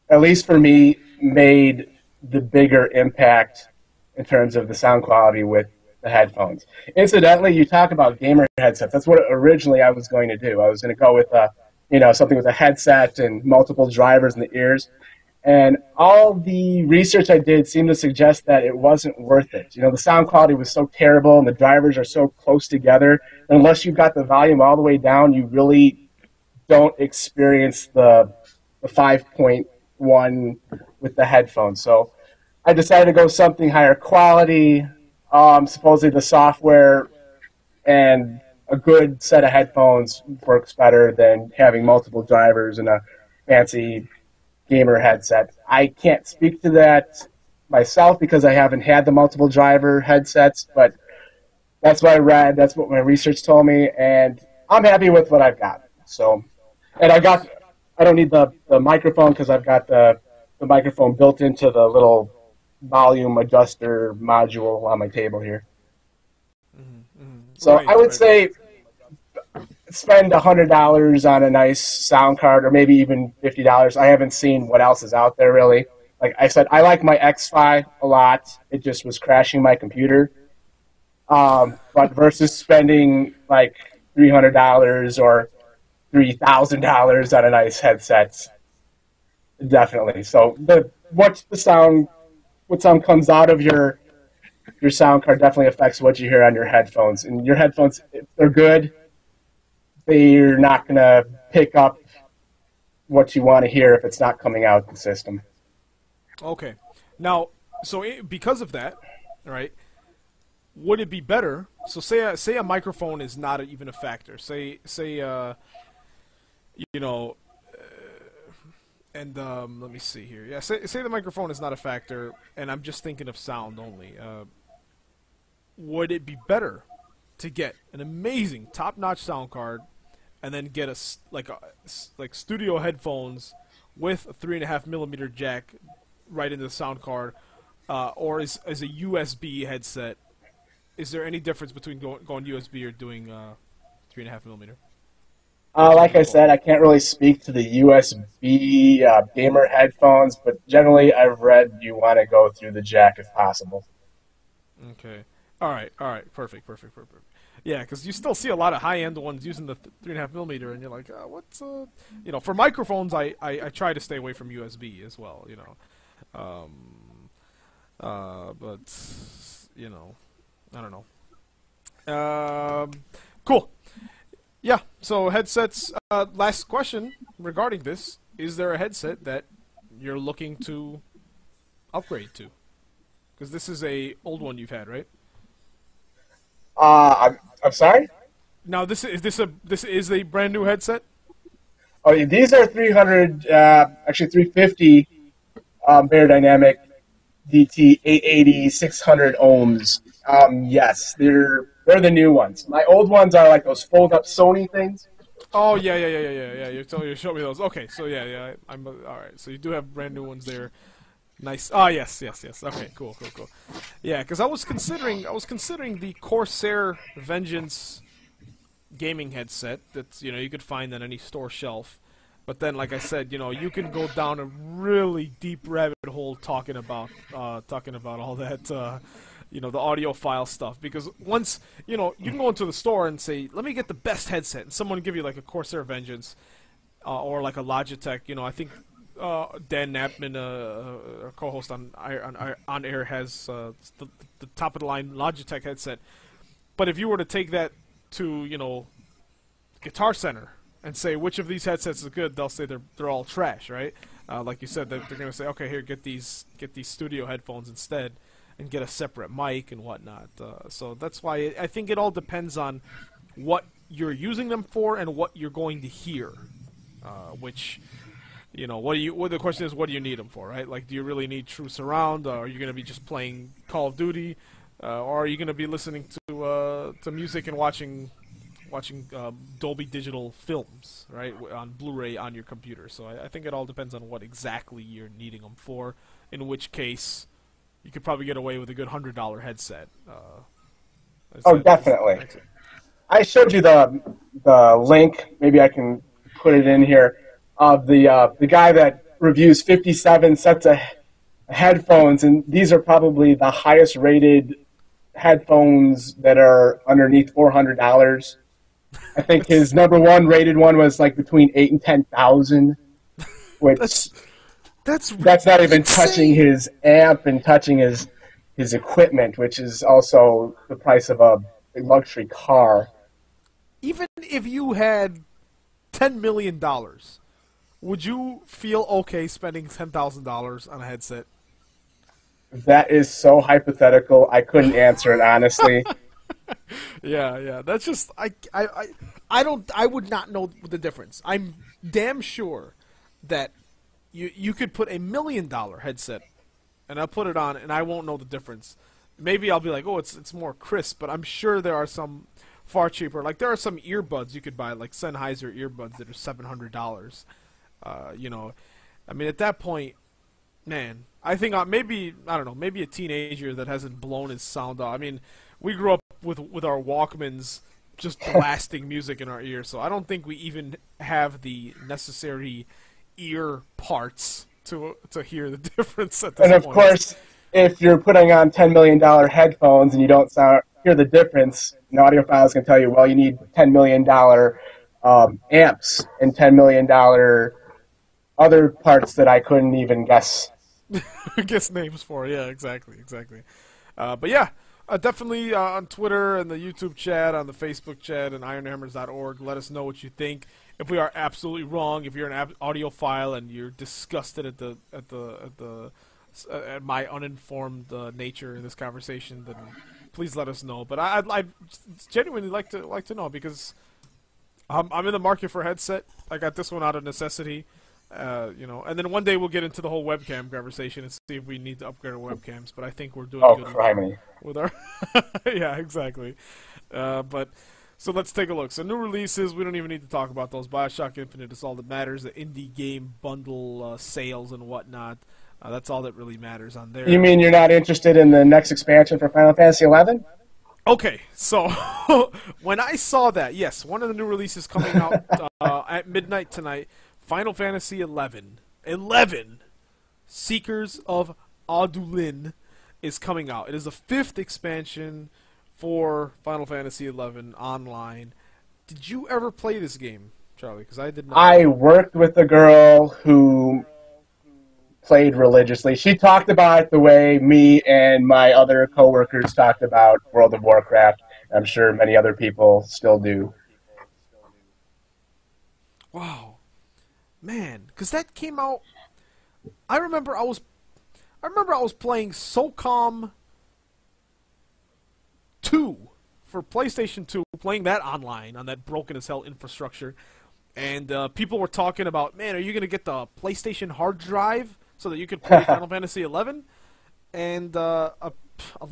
at least for me, made the bigger impact in terms of the sound quality with the headphones. Incidentally, you talk about gamer headsets. That's what originally I was going to do. I was going to go with something with a headset and multiple drivers in the ears. And all the research I did seemed to suggest that it wasn't worth it. The sound quality was so terrible and the drivers are so close together. Unless you got the volume all the way down, you really don't experience the 5.1 with the headphones. So I decided to go something higher quality. Supposedly the software and a good set of headphones works better than having multiple drivers and a fancy gamer headset. I can't speak to that myself because I haven't had the multiple driver headsets, but that's what I read, that's what my research told me, and I'm happy with what I've got. So, and I don't need the microphone because I've got the microphone built into the little volume adjuster module on my table here. So I would say spend $100 on a nice sound card, or maybe even $50. I haven't seen what else is out there really. Like I said, I like my X-Fi a lot. It just was crashing my computer. But versus spending like $300 or $3,000 on a nice headset, definitely. So what sound comes out of your sound card definitely affects what you hear on your headphones. And your headphones, if they're good, they're not going to pick up what you want to hear if it's not coming out the system.
Okay. Now, because of that, right, would it be better? So say a microphone is not even a factor. Let me see here. Yeah, say the microphone is not a factor, and I'm just thinking of sound only. Would it be better to get an amazing top-notch sound card and then get like studio headphones with a 3.5mm jack right into the sound card, or is a USB headset? Is there any difference between going USB or doing 3.5mm?
Like I said, I can't really speak to the USB gamer headphones, but generally I've read you want to go through the jack if possible.
Okay. All right. Perfect. Yeah, because you still see a lot of high-end ones using the 3.5 millimeter, and you're like, what's for microphones, I try to stay away from USB as well, but I don't know. Cool. Yeah. So headsets. Last question regarding this: is there a headset that you're looking to upgrade to? Because this is a old one you've had, right?
I'm sorry?
Now, this is a brand new headset.
Oh, yeah, these are 300, actually 350 Beyerdynamic DT 880 600 ohms. Yes, they're the new ones. My old ones are like those fold-up Sony things.
Oh yeah. You showed me those. Okay, so yeah. I'm all right. So you do have brand new ones there. Nice. Ah, yes. Okay, cool. Yeah, because I was considering the Corsair Vengeance gaming headset that you could find on any store shelf. But then, like I said, you can go down a really deep rabbit hole talking about all that, the audiophile stuff. Because once you can go into the store and say, "Let me get the best headset," and someone will give you like a Corsair Vengeance or like a Logitech. I think Dan Knappman, our co-host on Air, has the top of the line Logitech headset. But if you were to take that to Guitar Center and say which of these headsets is good, they'll say they're all trash, right? Like you said, they're going to say, okay, here, get these studio headphones instead, and get a separate mic and whatnot. So that's why I think it all depends on what you're using them for and what you're going to hear. Which, the question is, what do you need them for, right? Like, do you really need true surround? Or are you going to be just playing Call of Duty? Or are you going to be listening to music and watching Dolby Digital films, right, on Blu-ray on your computer? So I think it all depends on what exactly you're needing them for. In which case, you could probably get away with a good $100 headset.
Definitely. I showed you the link. Maybe I can put it in here of the guy that reviews 57 sets of headphones, and these are probably the highest rated headphones that are underneath $400. I think his number one rated one was like between 8 and 10,000, which that's not even touching his amp and touching his equipment, which is also the price of a luxury car.
Even if you had $10 million, would you feel okay spending $10,000 on a headset?
That is so hypothetical. I couldn't answer it honestly.
Yeah. That's just I would not know the difference. I'm damn sure that you could put $1 million headset and I'll put it on and I won't know the difference. Maybe I'll be like, oh, it's more crisp, but I'm sure there are some far cheaper. Like there are some earbuds you could buy, like Sennheiser earbuds that are $700. I mean, at that point, man, I think maybe a teenager that hasn't blown his sound off. I mean, we grew up with our Walkmans just blasting music in our ears, so I don't think we even have the necessary ear parts to hear the difference at this point.
And of course, if you're putting on $10 million headphones and you don't hear the difference, an audiophile is going to tell you, well, you need $10 million amps and $10 million other parts that I couldn't even guess.
Guess names for, yeah, exactly. But yeah, definitely on Twitter and the YouTube chat, on the Facebook chat, and ironhammers.org, let us know what you think. If we are absolutely wrong, if you're an audiophile and you're disgusted at my uninformed nature in this conversation, then please let us know. But I'd genuinely like to know, because I'm in the market for a headset. I got this one out of necessity. And then one day we'll get into the whole webcam conversation and see if we need to upgrade our webcams. But I think we're doing good with our yeah, exactly. But so let's take a look. So new releases, we don't even need to talk about those. BioShock Infinite is all that matters. The indie game bundle sales and whatnot. That's all that really matters on there.
You mean you're not interested in the next expansion for Final Fantasy XI?
Okay, so when I saw that, yes, one of the new releases coming out at midnight tonight, Final Fantasy 11. 11 Seekers of Adulin is coming out. It is the 5th expansion for Final Fantasy 11 online. Did you ever play this game, Charlie? Because I did not.
I worked with a girl who played religiously. She talked about it the way me and my other coworkers talked about World of Warcraft. I'm sure many other people still do.
Wow, man, because that came out. I remember I was playing SOCOM 2 for PlayStation 2, playing that online on that broken as hell infrastructure, and people were talking about, man, are you gonna get the PlayStation hard drive so that you could play Final Fantasy 11? And a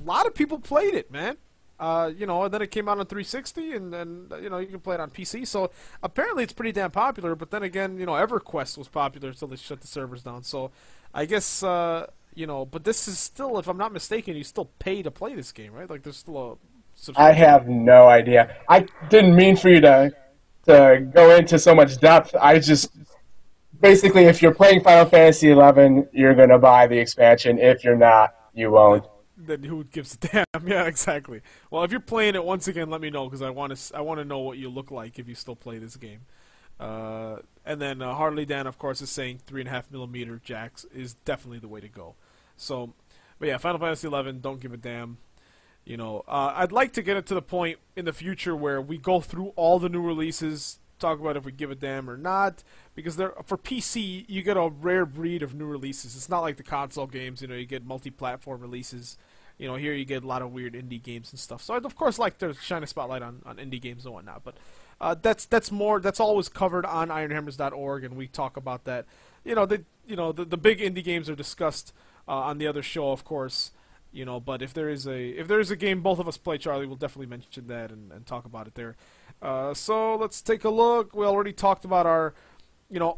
lot of people played it, man. And then it came out on 360, and then you can play it on PC. So apparently it's pretty damn popular. But then again, EverQuest was popular until they shut the servers down. So I guess but this is still, if I'm not mistaken, you still pay to play this game, right? Like there's still a subscription.
I have no idea. I didn't mean for you to go into so much depth. I just basically, if you're playing Final Fantasy 11, you're gonna buy the expansion. If you're not, you won't.
Then who gives a damn? Yeah, exactly. Well, if you're playing it, once again, let me know, because I want to know what you look like if you still play this game. And then Harley Dan, of course, is saying 3.5mm jacks is definitely the way to go. So, but yeah, Final Fantasy 11, don't give a damn. I'd like to get it to the point in the future where we go through all the new releases, talk about if we give a damn or not, because for PC you get a rare breed of new releases. It's not like the console games, you get multi-platform releases. Here you get a lot of weird indie games and stuff. So I'd of course like to shine a spotlight on indie games and whatnot, but that's always covered on ironhammers.org, and we talk about that. The big indie games are discussed on the other show, of course. But if there is a game both of us play, Charlie, we'll definitely mention that and talk about it there. So let's take a look. We already talked about our,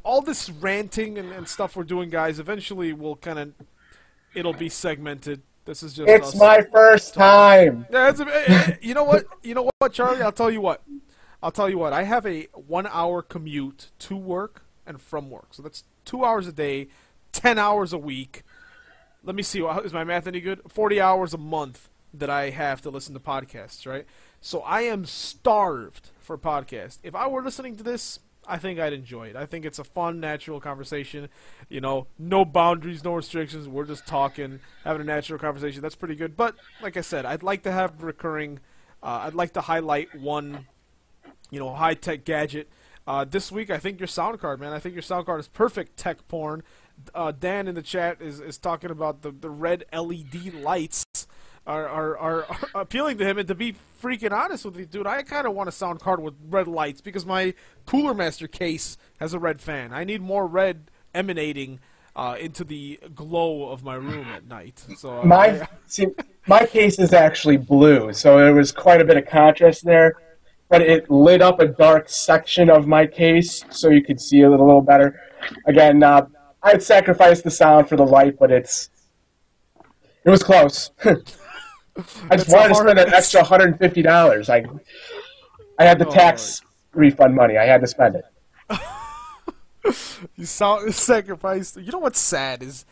all this ranting and stuff we're doing, guys. Eventually, it'll be segmented. This is just
It's
us
my first time.
Yeah, you know what? You know what, Charlie? I'll tell you what. I have a 1-hour commute to work and from work. So that's 2 hours a day, 10 hours a week. Let me see. Is my math any good? 40 hours a month that I have to listen to podcasts, right? So I am starved for podcasts. If I were listening to this, I think I'd enjoy it. I think it's a fun, natural conversation. No boundaries, no restrictions. We're just talking, having a natural conversation. That's pretty good. But like I said, I'd like to have recurring. I'd like to highlight one, high-tech gadget. This week, I think your sound card, man. I think your sound card is perfect tech porn. Dan in the chat is talking about the red LED lights are appealing to him, and to be freaking honest with you, dude, I kind of want a sound card with red lights because my Cooler Master case has a red fan. I need more red emanating into the glow of my room at night. So
my case is actually blue, so there was quite a bit of contrast there. But it lit up a dark section of my case, so you could see it a little better. Again, I'd sacrifice the sound for the light, but it was close. I just wanted to spend an extra $150. I had the tax refund money. I had to spend it.
You sacrificed. You know what's sad is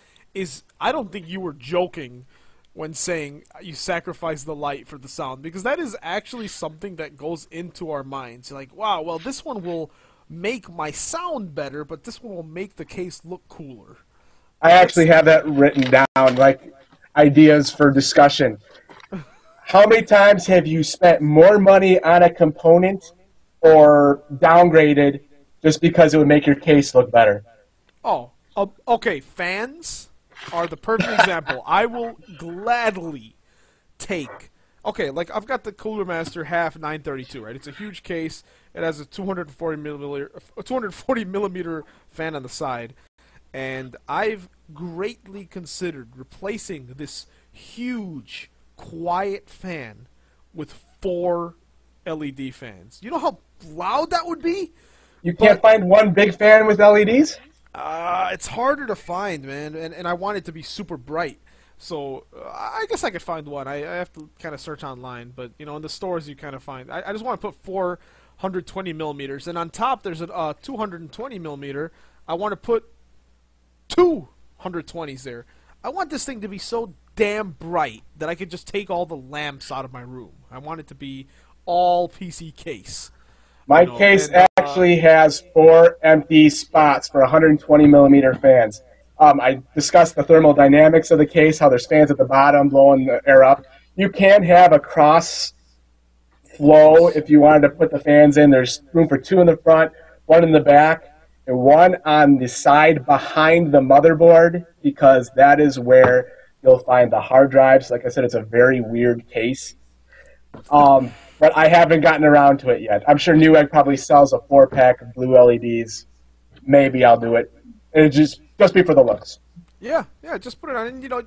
I don't think you were joking when saying you sacrifice the light for the sound, because that is actually something that goes into our minds. You're like, wow, well, this one will make my sound better, but this one will make the case look cooler.
I actually have that written down, like ideas for discussion. How many times have you spent more money on a component or downgraded just because it would make your case look better?
Oh, okay, fans are the perfect example. I will gladly take. Okay, like I've got the Cooler Master half 932, right? It's a huge case. It has a 240 millimeter fan on the side, and I've greatly considered replacing this huge, quiet fan with 4 LED fans. You know how loud that would be?
You can't find one big fan with LEDs?
It's harder to find, man, and I want it to be super bright. So I guess I could find one. I have to kind of search online, but you know, in the stores you kind of find. I just want to put 420 millimeters, and on top there's a 220 millimeter. I want to put two 120s there. I want this thing to be so damn bright that I could just take all the lamps out of my room. I want it to be all PC case.
My case actually has 4 empty spots for 120 millimeter fans. I discussed the thermodynamics of the case, how there's fans at the bottom blowing the air up. You can have a cross flow if you wanted to put the fans in. There's room for 2 in the front, 1 in the back, and 1 on the side behind the motherboard, because that is where you'll find the hard drives. Like I said, it's a very weird case. But I haven't gotten around to it yet. I'm sure Newegg probably sells a 4-pack of blue LEDs. Maybe I'll do it. It'll just be for the looks.
Yeah, just put it on. And, you know,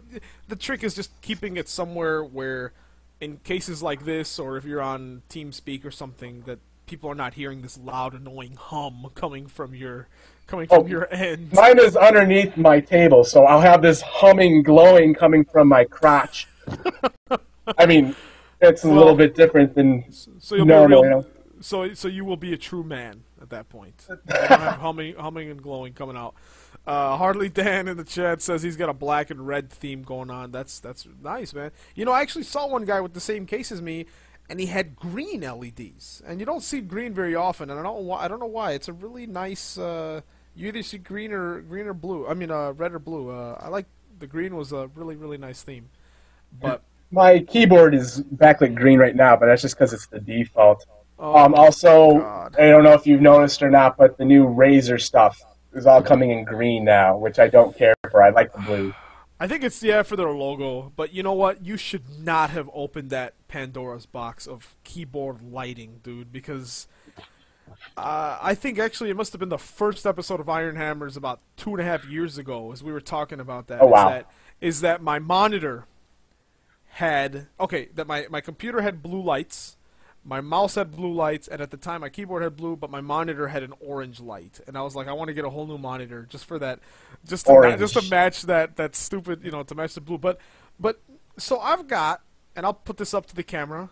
the trick is just keeping it somewhere where, in cases like this, or if you're on TeamSpeak or something, that people are not hearing this loud, annoying hum coming from your end.
Mine is underneath my table, so I'll have this humming, glowing coming from my crotch. I mean, it's a little bit different than normal, you know.
So you will be a true man at that point. You don't have humming and glowing coming out. Hardly Dan in the chat says he's got a black and red theme going on. That's nice, man. You know, I actually saw one guy with the same case as me, and he had green LEDs, and you don't see green very often, and I don't know why. It's a really nice. You either see green or blue. I mean, red or blue. I like the green was a really nice theme, but.
My keyboard is backlit green right now, but that's just because it's the default.
Oh,
also,
God.
I don't know if you've noticed or not, but the new Razer stuff is all coming in green now, which I don't care for. I like the blue.
I think it's for their logo, but you know what? You should not have opened that Pandora's box of keyboard lighting, dude, because I think actually it must have been the first episode of Iron Hammers about 2.5 years ago, as we were talking about that.
Oh, wow.
Is that my monitor had my computer had blue lights, my mouse had blue lights, and at the time my keyboard had blue, but my monitor had an orange light, and I was like, I want to get a whole new monitor just for that, just to match that stupid, you know, to match the blue. But so I've got, and I'll put this up to the camera,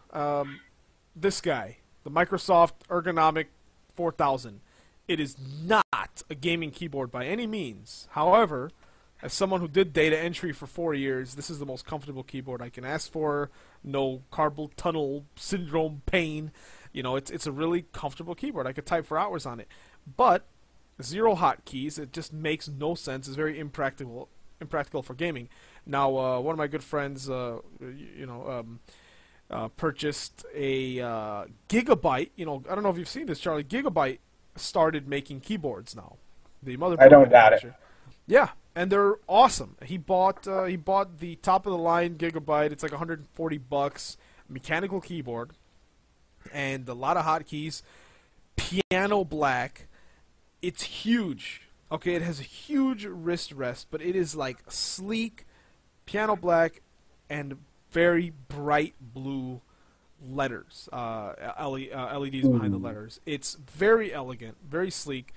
this guy, the Microsoft Ergonomic 4000. It is not a gaming keyboard by any means. However, as someone who did data entry for 4 years, this is the most comfortable keyboard I can ask for. No carpal tunnel syndrome pain. You know, it's a really comfortable keyboard. I could type for hours on it. But 0 hotkeys. It just makes no sense. It's very impractical for gaming. Now, one of my good friends, purchased a Gigabyte. You know, I don't know if you've seen this, Charlie. Gigabyte started making keyboards now. The motherboard
I don't doubt it.
Yeah, and they're awesome. He bought the top of the line Gigabyte. It's like $140, mechanical keyboard, and a lot of hotkeys. Piano black. It's huge. Okay, it has a huge wrist rest, but it is like sleek, piano black, and very bright blue letters. LEDs behind the letters. It's very elegant, very sleek.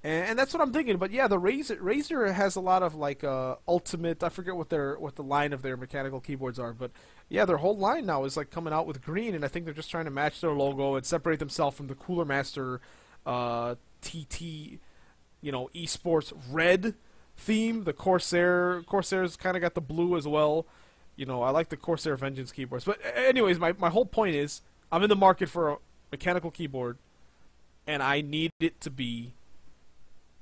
And that's what I'm thinking, but yeah, the Razer has a lot of like Ultimate. I forget what the line of their mechanical keyboards are, but yeah, their whole line now is like coming out with green, and I think they're just trying to match their logo and separate themselves from the Cooler Master TT, you know, esports red theme. The Corsair's kind of got the blue as well. You know, I like the Corsair Vengeance keyboards, but anyways, my whole point is I'm in the market for a mechanical keyboard, and I need it to be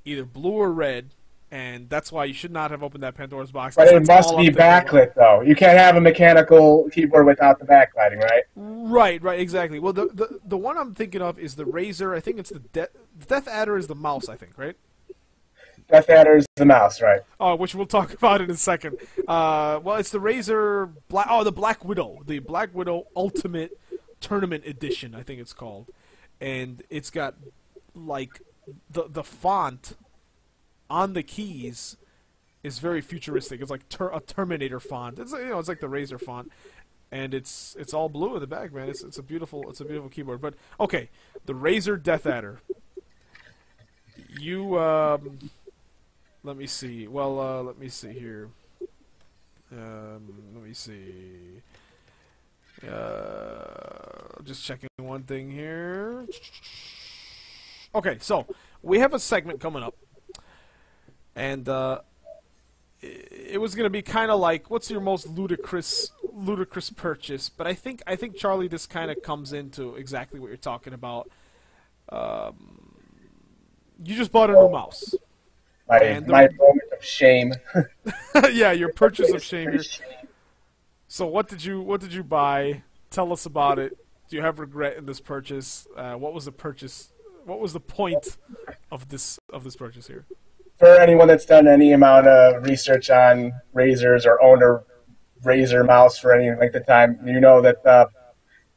either blue or red, and that's why you should not have opened that Pandora's box.
But it must be backlit, though. You can't have a mechanical keyboard without the backlighting, right?
Right, exactly. Well, the one I'm thinking of is the Razer. I think it's the Death Adder is the mouse, I think, right?
Death Adder is the mouse, right?
Oh, which we'll talk about in a second. Well, it's the Razer the Black Widow. The Black Widow Ultimate Tournament Edition, I think it's called. And it's got, like, the font on the keys is very futuristic. It's like a Terminator font. It's it's like the Razer font, and it's all blue in the back, man. It's a beautiful keyboard. But okay, the Razer Death Adder. You let me see. Well, let me see here. Let me see. Just checking one thing here. Okay, so we have a segment coming up, and it was going to be kind of like, what's your most ludicrous purchase? But I think Charlie, this kind of comes into exactly what you're talking about. You just bought a new mouse.
My moment of shame.
Yeah, your purchase of shame here. So what did you buy? Tell us about it. Do you have regret in this purchase? What was the purchase? What was the point of this purchase here?
For anyone that's done any amount of research on razors or owned a Razer mouse for any length of time, you know that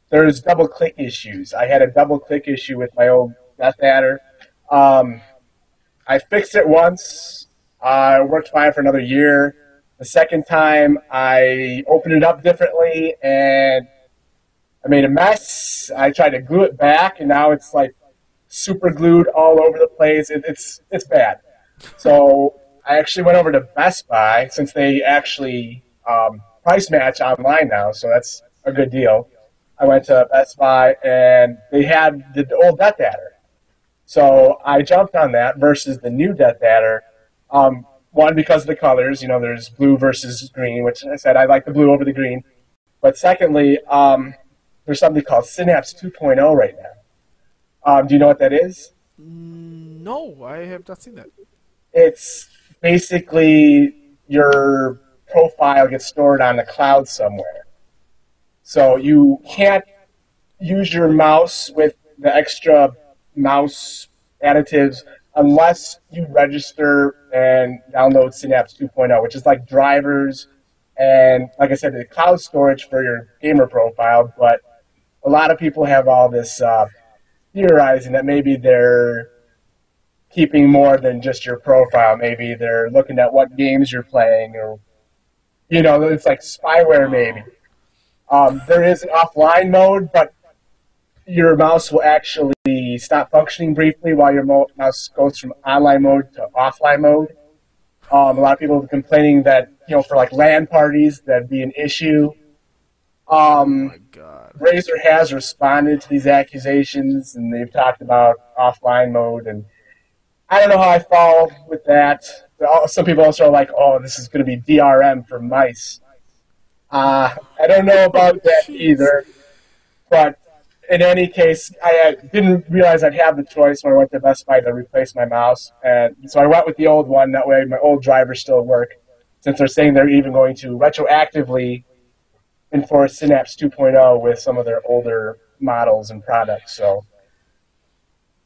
there's double click issues. I had a double click issue with my old Death Adder. I fixed it once. It worked fine for another year. The second time, I opened it up differently, and I made a mess. I tried to glue it back, and now it's like super glued all over the place. It's bad. So I actually went over to Best Buy, since they actually price match online now, so that's a good deal. I went to Best Buy, and they had the old Death Adder. So I jumped on that versus the new Death Adder. One, because of the colors. You know, there's blue versus green, which I said I like the blue over the green. But secondly, there's something called Synapse 2.0 right now. Do you know what that is?
No, I have not seen that.
It's basically your profile gets stored on the cloud somewhere. So you can't use your mouse with the extra mouse additives unless you register and download Synapse 2.0, which is like drivers and, like I said, the cloud storage for your gamer profile. But a lot of people have all this theorizing that maybe they're keeping more than just your profile. Maybe they're looking at what games you're playing, or, you know, it's like spyware maybe. There is an offline mode, but your mouse will actually stop functioning briefly while your mouse goes from online mode to offline mode. A lot of people are complaining that, you know, for like LAN parties, that'd be an issue.
Oh my God.
Razer has responded to these accusations, and they've talked about offline mode, and I don't know how I fall with that. Some people also are like, oh, this is going to be DRM for mice. I don't know about that either, but in any case, I didn't realize I'd have the choice when I went to Best Buy to replace my mouse, and so I went with the old one. That way my old drivers still work, since they're saying they're even going to retroactively enforce Synapse 2.0 with some of their older models and products. So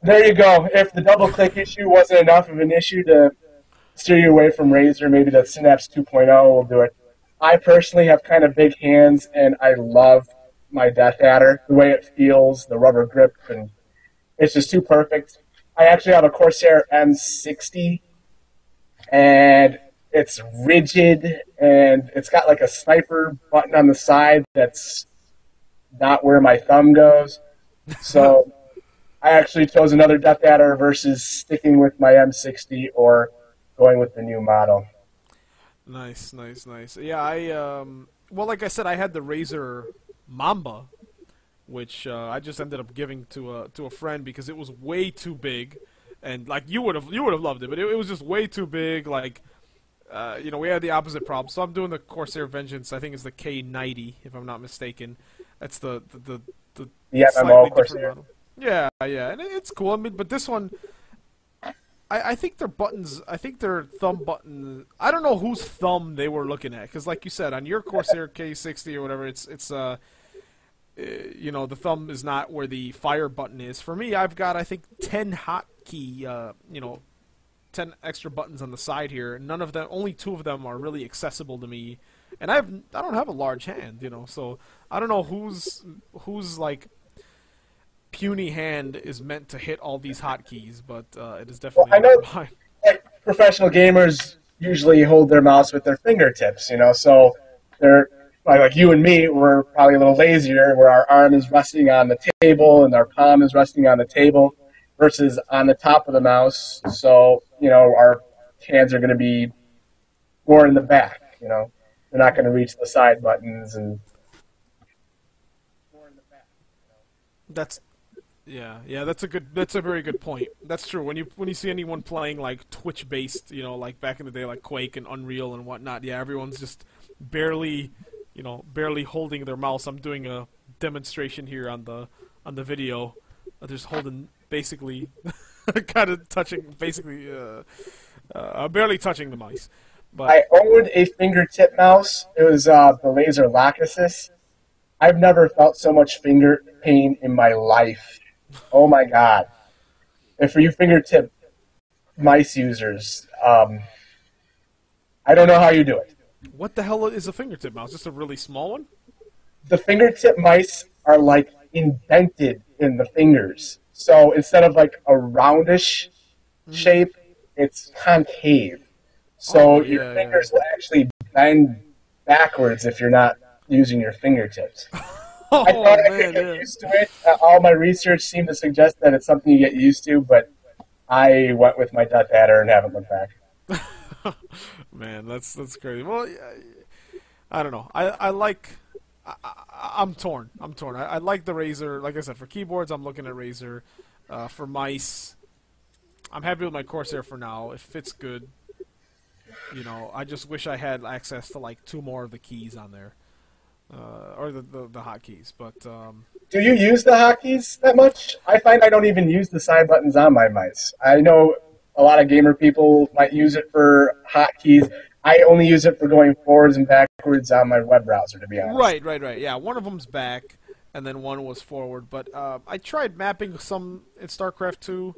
there you go. If the double-click issue wasn't enough of an issue to steer you away from Razer, maybe the Synapse 2.0 will do it. I personally have kind of big hands, and I love my Death Adder, the way it feels, the rubber grip, and it's just too perfect. I actually have a Corsair M60, and it's rigid, and it's got like a sniper button on the side that's not where my thumb goes. So I actually chose another Death Adder versus sticking with my M60 or going with the new model.
Nice. Yeah, well, like I said, I had the Razer Mamba, which I just ended up giving to a friend because it was way too big, and like you would have loved it, but it was just way too big. Like, you know, we had the opposite problem. So I'm doing the Corsair Vengeance. I think it's the K90, if I'm not mistaken. That's the slightly different model. Yeah, and it's cool. I mean, but this one, I think their buttons, I think their thumb button, I don't know whose thumb they were looking at, because like you said, on your Corsair K60 or whatever, it's you know, the thumb is not where the fire button is. For me, I've got, I think, 10 hotkey, you know, 10 extra buttons on the side here. None of them, only 2 of them are really accessible to me, and I don't have a large hand, you know, so I don't know who's like puny hand is meant to hit all these hotkeys, but it is definitely.
Well, I know like, professional gamers usually hold their mouse with their fingertips, you know, so they're like you and me, we're probably a little lazier, where our arm is resting on the table and our palm is resting on the table versus on the top of the mouse. So, you know, our hands are going to be more in the back, you know. they're not going to reach the side buttons and more in the back.
That's yeah. That's a very good point. That's true. When you see anyone playing like Twitch based, like back in the day, like Quake and Unreal and whatnot, yeah, everyone's just barely, barely holding their mouse. I'm doing a demonstration here on the video. Just holding basically, kind of touching basically, barely touching the mice. But
I owned a fingertip mouse. It was the Laser Locusis. I've never felt so much finger pain in my life. Oh my god! And for you fingertip mice users, I don't know how you do it.
what the hell is a fingertip mouse? Just a really small one?
The fingertip mice are like indented in the fingers. So instead of like a roundish shape, it's concave. So your fingers will actually bend backwards if you're not using your fingertips.
Oh,
I thought I could
man,
get
yeah.
used to it. All my research seemed to suggest that it's something you get used to, but I went with my Death Adder and haven't looked back.
Man, that's crazy. Well, I don't know. I'm torn. I like the Razer. Like I said, for keyboards, I'm looking at Razer. For mice, I'm happy with my Corsair for now. It fits good. I just wish I had access to like 2 more of the keys on there, or the hotkeys. But
Do you use the hotkeys that much? I find I don't even use the side buttons on my mice. I know a lot of gamer people might use it for hotkeys. I only use it for going forwards and backwards on my web browser, to be honest.
right. Yeah, one of them's back, and then one was forward. But I tried mapping some in StarCraft 2.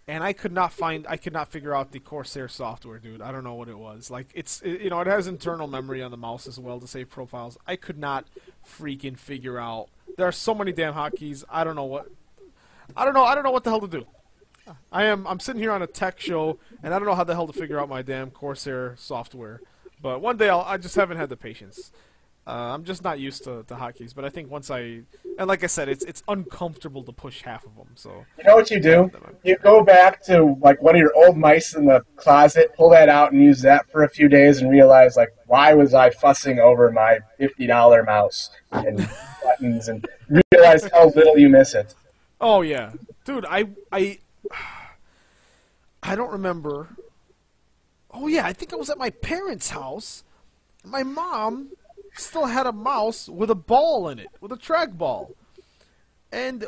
And I could not figure out the Corsair software, dude. I don't know what it was. Like it has internal memory on the mouse as well to save profiles. I could not freaking figure out. There are so many damn hotkeys. I don't know what the hell to do. I'm sitting here on a tech show and I don't know how the hell to figure out my damn Corsair software. But one day I just haven't had the patience. I'm just not used to hotkeys, but I think and like I said, it's uncomfortable to push half of them. So
You know what you do? You go back to like one of your old mice in the closet, pull that out and use that for a few days and realize like, why was I fussing over my $50 mouse and buttons, and realize how little you miss it.
oh yeah, dude, I don't remember. Oh yeah, I think I was at my parents' house. My mom still had a mouse with a ball in it, with a trackball. And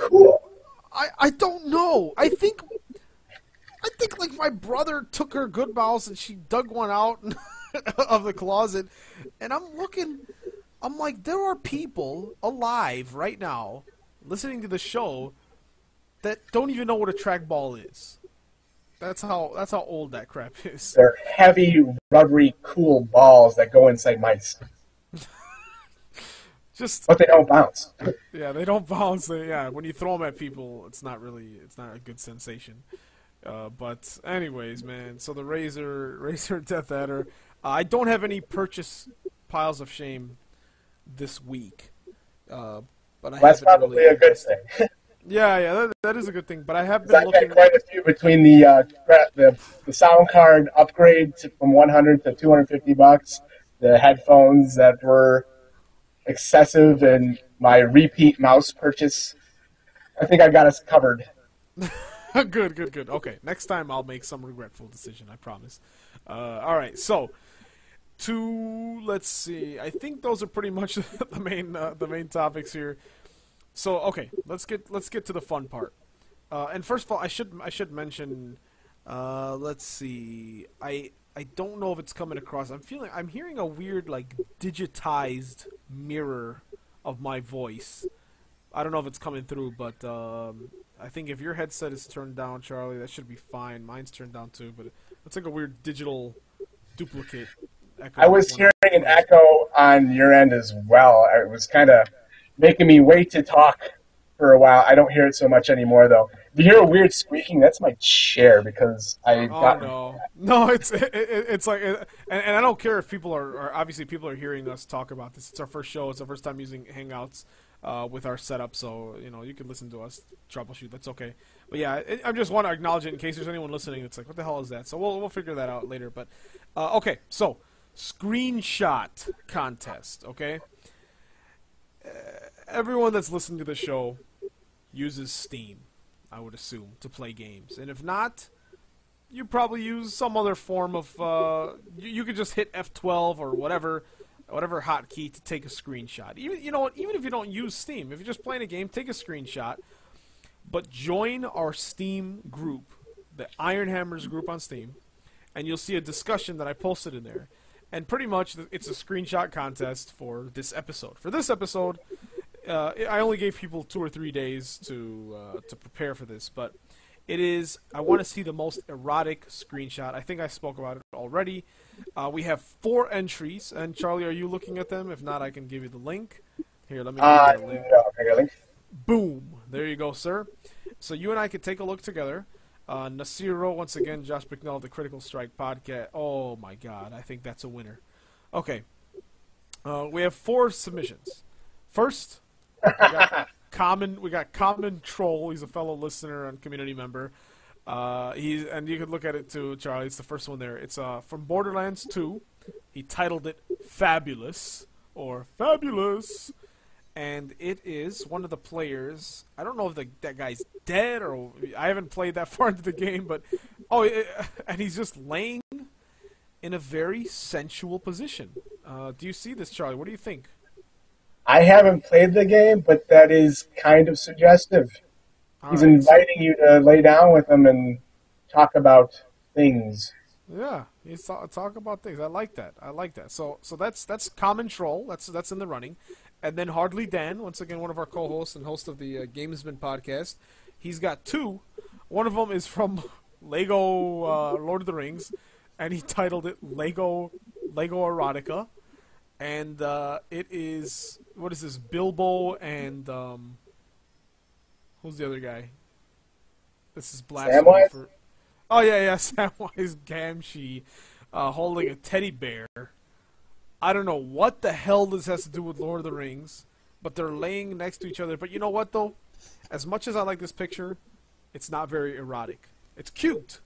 I don't know. I think like my brother took her good mouse and she dug one out of the closet. And I'm looking, I'm like, there are people alive right now listening to the show that don't even know what a trackball is. That's how old that crap is.
They're heavy, rubbery, cool balls that go inside mice. But they don't bounce.
Yeah, they don't bounce. When you throw them at people, it's not a good sensation. But anyways, man. So the Razer Death Adder. I don't have any purchase piles of shame this week. But
That's probably a good thing.
Yeah, that is a good thing. But I have been looking.
I've got quite a few between the sound card upgrade from $100 to $250, the headphones that were excessive, and my repeat mouse purchase. I think I got us covered.
Good. Okay, next time I'll make some regretful decision. I promise. All right, so let's see. I think those are pretty much the main topics here. So okay, let's get to the fun part. And first of all, I should mention. Let's see. I don't know if it's coming across. I'm hearing a weird like digitized mirror of my voice. I don't know if it's coming through, but I think if your headset is turned down, Charlie, that should be fine. Mine's turned down too, but it's like a weird digital duplicate echo.
I was hearing an echo on your end as well. It was kind of making me wait to talk for a while. I don't hear it so much anymore, though. If you hear a weird squeaking, that's my chair because I got...
No, it's like, and I don't care if people are obviously people are hearing us talk about this. It's our first show. It's our first time using Hangouts with our setup, so you can listen to us troubleshoot. That's okay. But yeah, I just want to acknowledge it in case there's anyone listening. It's like, what the hell is that? So we'll figure that out later. But okay, so screenshot contest, okay? Everyone that's listening to the show uses Steam, I would assume, to play games. And if not, you probably use some other form of... you could just hit F12 or whatever hotkey to take a screenshot. Even, you know what? Even if you don't use Steam, if you're just playing a game, take a screenshot. But join our Steam group, the Ironhammers group on Steam, and you'll see a discussion that I posted in there. And pretty much, it's a screenshot contest for this episode. For this episode, I only gave people 2 or 3 days to prepare for this, but it is, I want to see the most erotic screenshot. I think I spoke about it already. We have 4 entries, and Charlie, are you looking at them? If not, I can give you the link. Here, let me give you the link.
No, link.
Boom! There you go, sir. So you and I could take a look together. Nasiro, once again, Josh Bicknell of the Critical Strike podcast. Oh my god, I think that's a winner. Okay. We have 4 submissions. First, we got Common Troll. He's a fellow listener and community member. And you could look at it too, Charlie. It's the first one there. It's from Borderlands 2. He titled it Fabulous or Fabulous. And it is one of the players. I don't know if that guy's dead or I haven't played that far into the game, but and he's just laying in a very sensual position. Do you see this, Charlie? What do you think?
I haven't played the game, but that is kind of suggestive. He's inviting you to lay down with him and talk about things.
Yeah, he's talk about things. I like that. So that's Common Troll. That's in the running. And then Hardly Dan, once again, one of our co-hosts and host of the Gamesman podcast. He's got 2. One of them is from Lego Lord of the Rings, and he titled it Lego Erotica. And it is, what is this, Bilbo and, who's the other guy? This is blasphemy for... Oh, yeah, Samwise Gamgee holding a teddy bear. I don't know what the hell this has to do with Lord of the Rings, but they're laying next to each other. But you know what, though? As much as I like this picture, it's not very erotic. It's cute,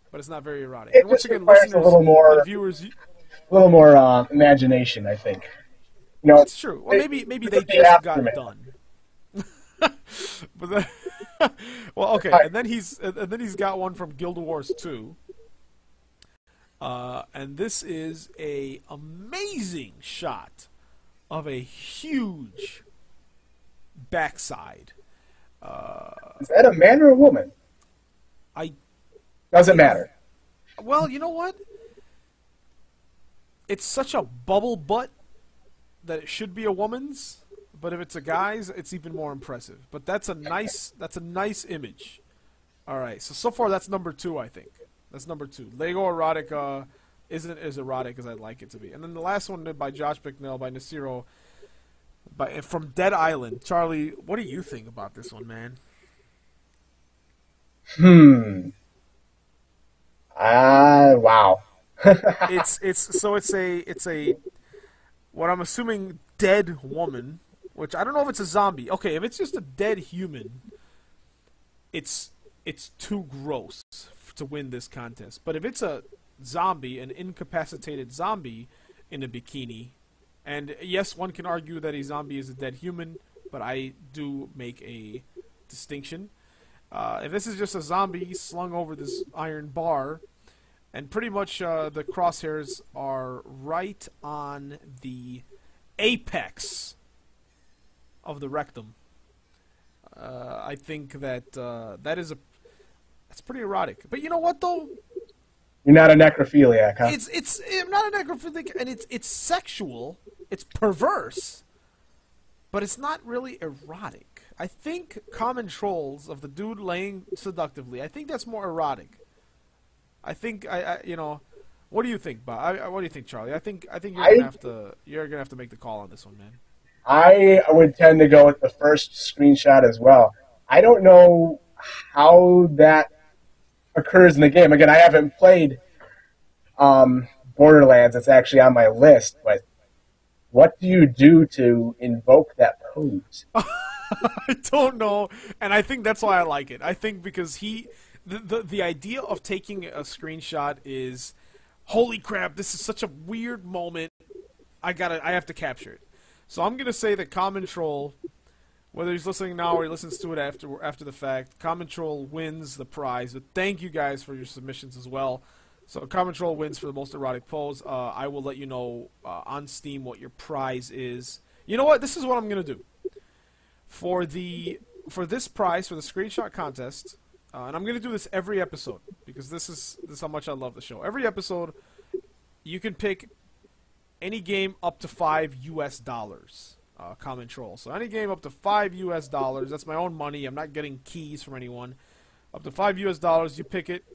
but it's not very erotic.
It
and once again,
requires
listeners
a little more,
and viewers...
A little more imagination, I think. You know,
that's true. Well, maybe they just got done. But then, well, okay, and then he's got one from Guild Wars 2. And this is a amazing shot of a huge backside.
Is that a man or a woman? Doesn't matter.
Well, you know what? It's such a bubble butt that it should be a woman's, but if it's a guy's, it's even more impressive. But that's a nice image. All right, so far that's number 2, I think. That's number 2. Lego Erotica isn't as erotic as I'd like it to be. And then the last one by Josh Bicknell, by Nasiro, from Dead Island. Charlie, what do you think about this one, man?
Wow.
It's a what I'm assuming dead woman, which I don't know if it's a zombie. Okay, if it's just a dead human, it's too gross to win this contest. But if it's a zombie, an incapacitated zombie in a bikini, and yes, one can argue that a zombie is a dead human, but I do make a distinction. If this is just a zombie slung over this iron bar, and pretty much the crosshairs are right on the apex of the rectum, I think that that's pretty erotic. But you know what, though?
You're not a necrophiliac, huh?
I'm not a necrophiliac, and it's sexual. It's perverse, but it's not really erotic. I think Common Trolls of the dude laying seductively, I think that's more erotic. I think what do you think, Bob? What do you think, Charlie? I think you're gonna have to make the call on this one, man.
I would tend to go with the first screenshot as well. I don't know how that occurs in the game. Again, I haven't played Borderlands. It's actually on my list, but what do you do to invoke that pose?
I don't know, and I think that's why I like it. I think because the idea of taking a screenshot is holy crap, this is such a weird moment. I have to capture it. So I'm gonna say that Common Troll, whether he's listening now or he listens to it after the fact, Common Troll wins the prize. But thank you guys for your submissions as well. So Common Troll wins for the most erotic pose. I will let you know on Steam what your prize is. You know what? This is what I'm gonna do for this prize for the screenshot contest. And I'm gonna do this every episode because this is how much I love the show. Every episode, you can pick any game up to $5 Common Troll. So any game up to $5. That's my own money. I'm not getting keys from anyone. Up to $5, you pick it.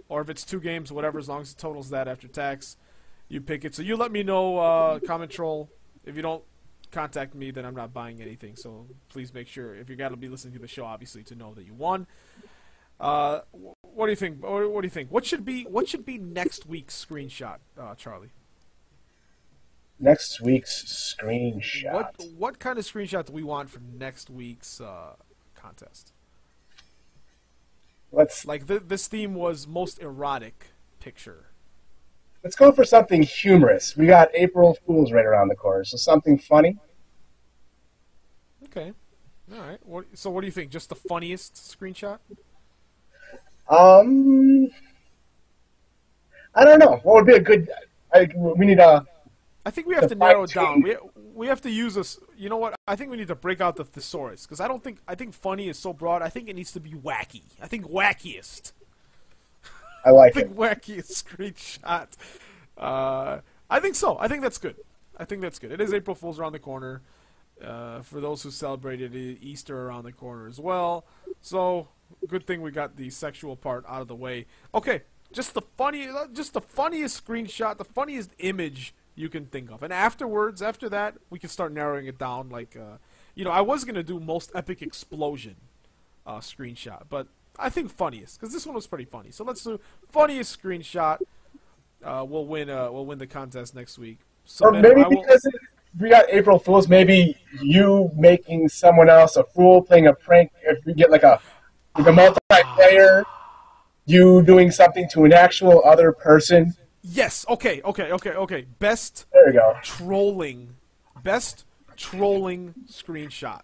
Or if it's 2 games, whatever, as long as the total's that after tax, you pick it. So you let me know, Common Troll. If you don't contact me, then I'm not buying anything. So please make sure, if you're going to be listening to the show, obviously, to know that you won. What do you think? What do you think? What should be next week's screenshot, Charlie?
Next week's screenshot.
What kind of screenshot do we want for next week's contest? This theme was most erotic picture.
Let's go for something humorous. We got April Fool's right around the corner, so something funny.
Okay. All right. So what do you think? Just the funniest screenshot?
I don't know. What would be a good? We need a.
I think we have to narrow it down. We have to use this. You know what? I think we need to break out the thesaurus because I think funny is so broad. I think it needs to be wacky. I think wackiest.
I like
it. Wackiest screenshot. I think so. I think that's good. It is April Fool's around the corner. For those who celebrated Easter around the corner as well. So good thing we got the sexual part out of the way. Okay, just the funniest screenshot, the funniest image you can think of. And after that, we can start narrowing it down. Like, I was going to do most epic explosion screenshot, but I think funniest, because this one was pretty funny. So let's do funniest screenshot. We'll win the contest next week. So
or maybe because we got April Fool's, maybe you making someone else a fool, playing a prank. If we get like a multiplayer, you doing something to an actual other person.
Yes. Okay. Best.
There we go.
Best trolling screenshot.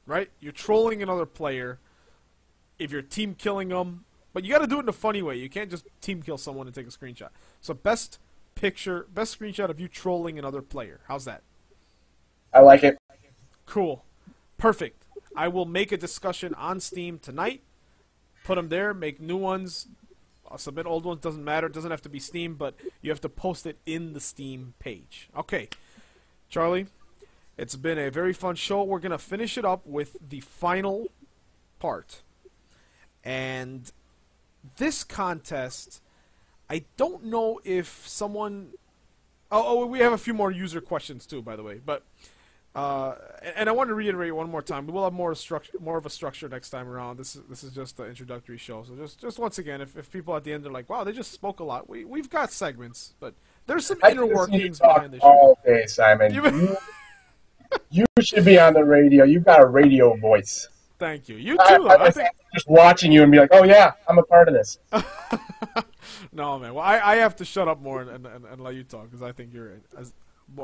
Right? You're trolling another player. If you're team killing them, but you got to do it in a funny way. You can't just team kill someone and take a screenshot. So best screenshot of you trolling another player. How's that?
I like it.
Cool. Perfect. I will make a discussion on Steam tonight. Put them there. Make new ones. I'll submit old ones. Doesn't matter. It doesn't have to be Steam, but you have to post it in the Steam page. Okay. Charlie, it's been a very fun show. We're going to finish it up with the final part. And this contest, I don't know if someone... Oh, we have a few more user questions too, by the way. But and I want to reiterate one more time. We will have more of a structure next time around. This is just the introductory show. So just once again, if people at the end are like, "Wow, they just spoke a lot," we've got segments, but there's some inner workings behind the show.
All day, Simon. You should be on the radio. You've got a radio voice.
Thank you. You too.
I think just watching you and be like, "Oh yeah, I'm a part of this."
No, man. Well, I have to shut up more and let you talk because I think you're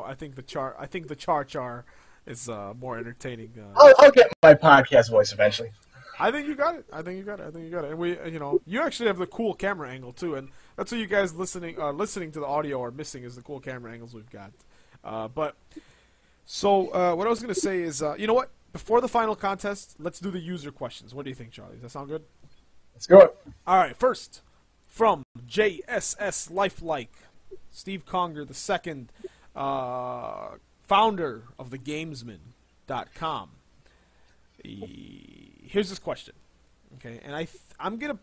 I think the char is more entertaining.
I'll get my podcast voice eventually.
I think you got it. And we, you actually have the cool camera angle too, and that's what you guys listening to the audio are missing is the cool camera angles we've got. What I was gonna say is, you know what? Before the final contest, let's do the user questions. What do you think, Charlie? Does that sound good?
Let's go.
All right. First, from JSS Lifelike, Steve Conger II, founder of thegamesman.com. Here's his question. Okay, and I'm going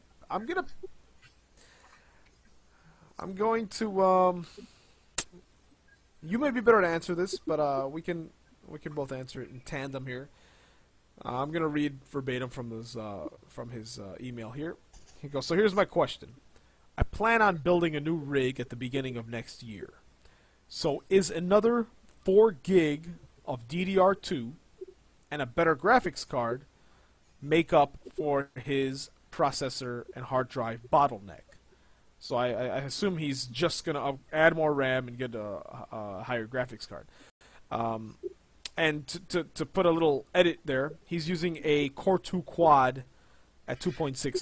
to you may be better to answer this, but we can both answer it in tandem here. I'm gonna read verbatim from his email here. He goes, so here's my question. I plan on building a new rig at the beginning of next year. So is another 4 gig of DDR2 and a better graphics card make up for his processor and hard drive bottleneck? So I assume he's just going to add more RAM and get a higher graphics card. And to put a little edit there, he's using a Core 2 Quad at 2.6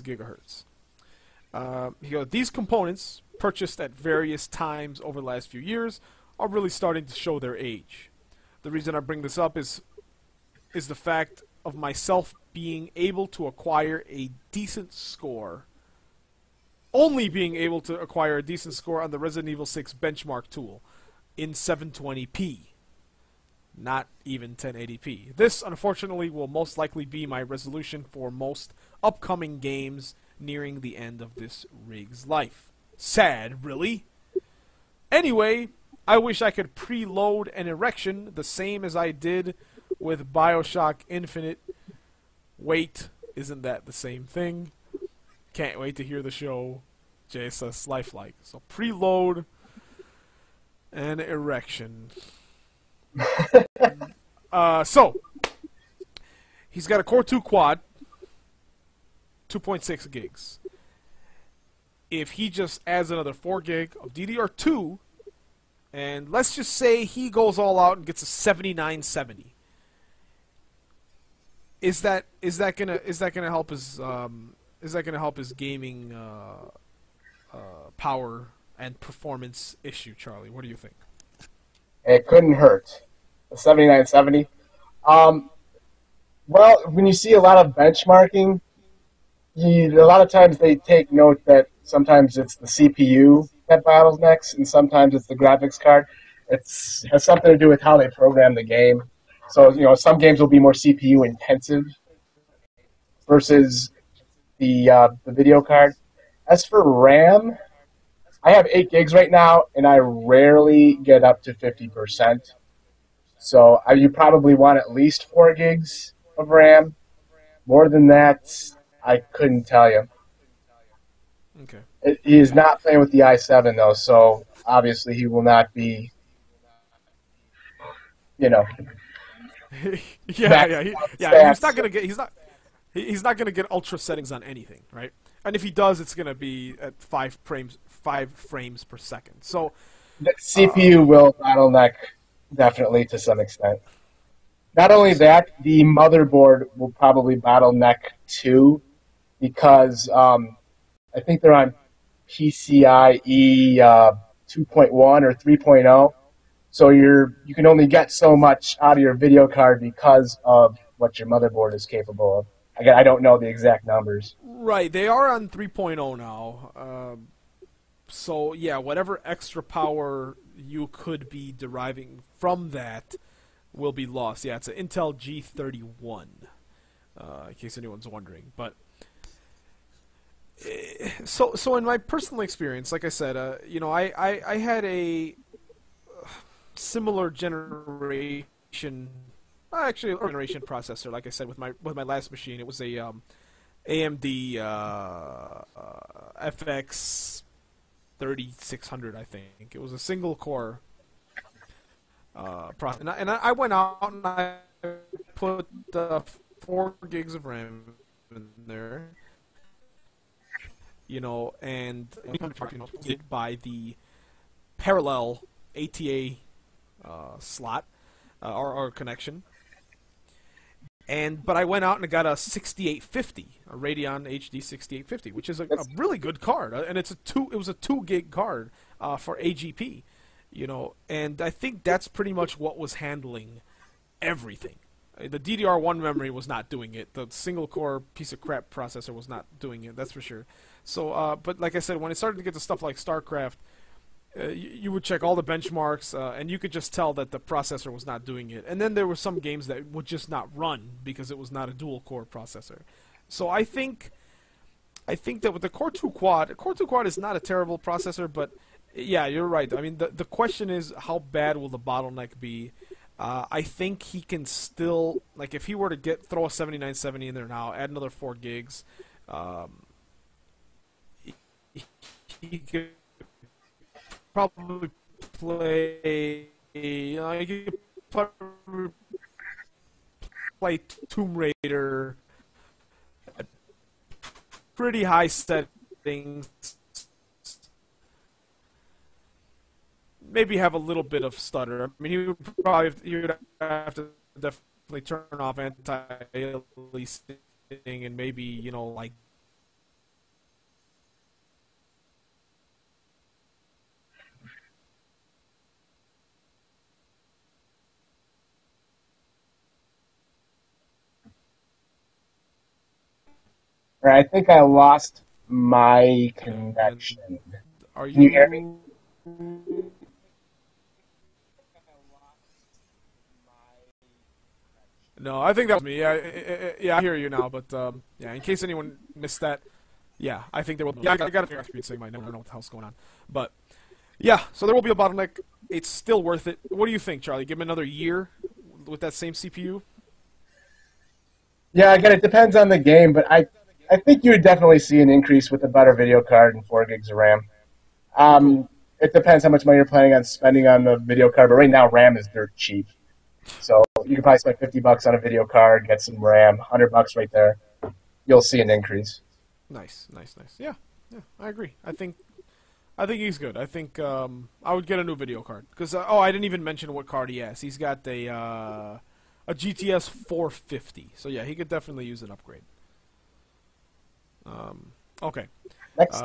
gigahertz. These components, purchased at various times over the last few years, are really starting to show their age. The reason I bring this up is the fact of myself being able to acquire a decent score, only being able to acquire a decent score on the Resident Evil 6 benchmark tool in 720p. Not even 1080p. This, unfortunately, will most likely be my resolution for most upcoming games nearing the end of this rig's life. Sad, really. Anyway, I wish I could preload an erection the same as I did with BioShock Infinite. Wait, isn't that the same thing? Can't wait to hear the show JSS Lifelike. So preload an erection. So he's got a Core 2 Quad, 2.6 gigs. If he just adds another 4 gig of DDR2, and let's just say he goes all out and gets a 7970, is that gonna help his gaming power and performance issue, Charlie? What do you think?
It couldn't hurt. The 7970. Well, when you see a lot of benchmarking, a lot of times they take note that sometimes it's the CPU that battles next, and sometimes it's the graphics card. It has something to do with how they program the game. So, some games will be more CPU intensive versus the video card. As for RAM, I have 8 gigs right now, and I rarely get up to 50%. So you probably want at least 4 gigs of RAM. More than that, I couldn't tell you.
Okay.
He is not playing with the i7 though, so obviously he will not be,
yeah. He's not gonna get ultra settings on anything, right? And if he does, it's gonna be at 5 frames per second. So
the CPU will bottleneck definitely to some extent. Not only that, the motherboard will probably bottleneck too, because I think they're on PCIe 2.1 or 3.0. So you can only get so much out of your video card because of what your motherboard is capable of. Again, I don't know the exact numbers.
Right, they are on 3.0 now. So yeah, whatever extra power you could be deriving from that will be lost. Yeah, it's an Intel G31, in case anyone's wondering. But so in my personal experience, like I said, I had a similar generation processor. Like I said, with my last machine, it was a AMD FX 3600, I think. It was a single core processor, and I went out and I put 4 gigs of RAM in there. And by the parallel ATA slot or connection. But I went out and I got a 6850, a Radeon HD 6850, which is a really good card, and it was a 2 gig card for AGP, and I think that's pretty much what was handling everything. The DDR1 memory was not doing it. The single core piece of crap processor was not doing it. That's for sure. So, but like I said, when it started to get to stuff like StarCraft, you would check all the benchmarks, and you could just tell that the processor was not doing it. And then there were some games that would just not run because it was not a dual-core processor. So I think that with the Core 2 Quad is not a terrible processor, but yeah, you're right. I mean, the question is, how bad will the bottleneck be? I think he can still, like, if he were to throw a 7970 in there now, add another 4 gigs, he could probably play. He could probably play Tomb Raider at pretty high settings maybe have a little bit of stutter. I mean, he would have to definitely turn off anti-aliasing and maybe like.
I think I lost my
And
connection.
are
Can you hear me?
you? No, I think that was me. Yeah, I hear you now. But yeah, in case anyone missed that, yeah, I think there will be. Yeah, I got a figure out saying I never know what the hell's going on. But yeah, so there will be a bottleneck. It's still worth it. What do you think, Charlie? Give him another year with that same CPU?
Yeah, again, it depends on the game, but I think you would definitely see an increase with a better video card and 4 gigs of RAM.
Cool.
It depends how much money you're planning on spending on the video card, but right now RAM is dirt cheap. So you can probably spend $50 on a video card, get some RAM, $100 right there. You'll see an increase.
Nice, nice, nice. Yeah, yeah, I agree. I think he's good. I think I would get a new video card because I didn't even mention what card he has. He's got a GTS 450. So yeah, he could definitely use an upgrade. Okay.
Next,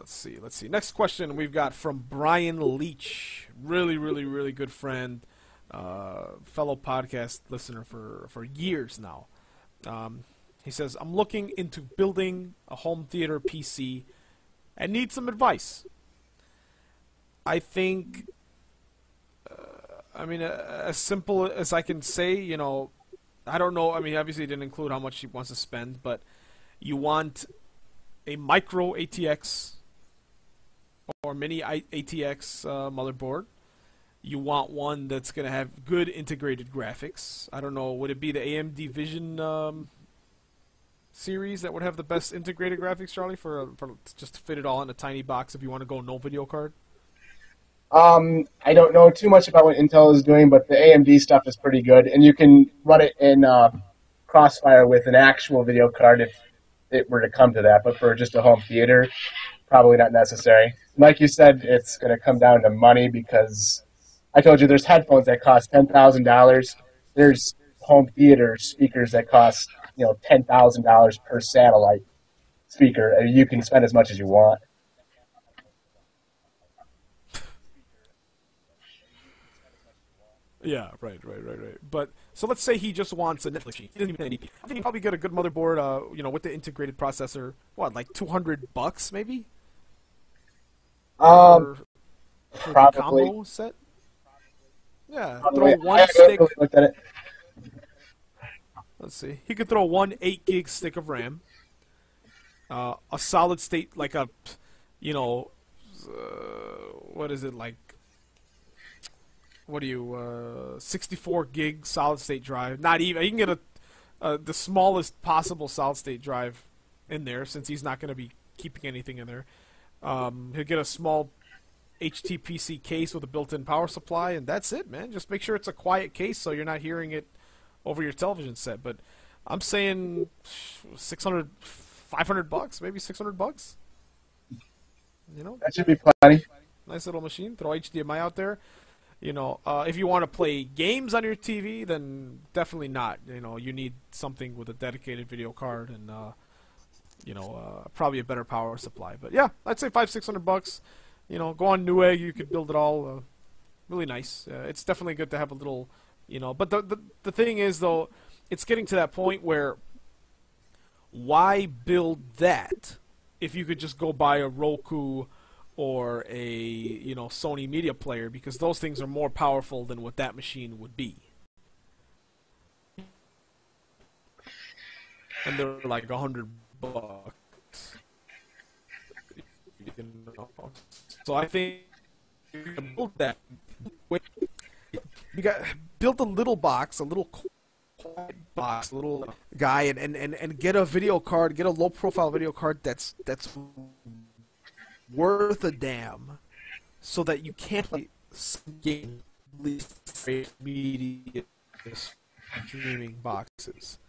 Let's see. Next question we've got from Brian Leach. Really, really, really good friend, fellow podcast listener for years now. He says, I'm looking into building a home theater PC and need some advice. I think, as simple as I can say, I don't know. I mean, obviously, it didn't include how much he wants to spend, but you want a micro ATX or mini ATX motherboard. You want one that's going to have good integrated graphics. I don't know, would it be the AMD Vision series that would have the best integrated graphics, Charlie, for just to fit it all in a tiny box if you want to go no video card?
I don't know too much about what Intel is doing, but the AMD stuff is pretty good, and you can run it in Crossfire with an actual video card if it were to come to that. But for just a home theater, probably not necessary. Like you said, it's going to come down to money because I told you there's headphones that cost $10,000. There's home theater speakers that cost $10,000 per satellite speaker, and you can spend as much as you want.
Yeah, right. But so let's say he just wants a Netflix machine. He doesn't even need. I think you probably get a good motherboard. With the integrated processor. What, like $200 maybe
Um,
for the
Probably.
combo set? Yeah, throw
Probably. I
one
haven't
stick.
really looked at it.
Let's see. He could throw one 8 gig stick of RAM, a solid state like a, you know, what is it like? What do you 64 gig solid state drive? Not even. You can get the smallest possible solid state drive in there since he's not going to be keeping anything in there. He'll get a small HTPC case with a built-in power supply, and that's it, man. Just make sure it's a quiet case so you're not hearing it over your television set. But I'm saying 600, $500, maybe $600.
That should be plenty.
Nice little machine. Throw HDMI out there. If you want to play games on your TV, then definitely not. You need something with a dedicated video card and probably a better power supply. But yeah, I'd say $500-600. Go on Newegg. You could build it all. Really nice. It's definitely good to have a little. But the thing is though, it's getting to that point where why build that if you could just go buy a Roku or a Sony media player, because those things are more powerful than what that machine would be, and they're like $100. So I think you can build that. You got build a little box, a little quiet box, a little guy, and get a video card, get a low profile video card that's worth a damn, so that you can't play game media streaming boxes.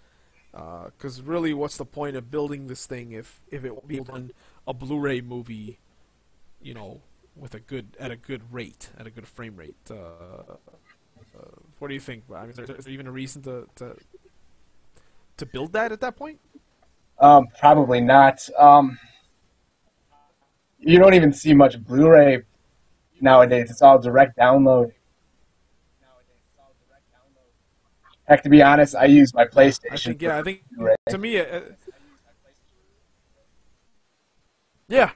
Because really, what's the point of building this thing if it won't be able to run a Blu-ray movie, with a good at a good rate, at a good frame rate. What do you think? I mean, is there even a reason to build that at that point?
Probably not. You don't even see much Blu-ray nowadays. It's all direct download. Heck, to be honest, I use my PlayStation for
I think
Blu-ray.
to me, yeah,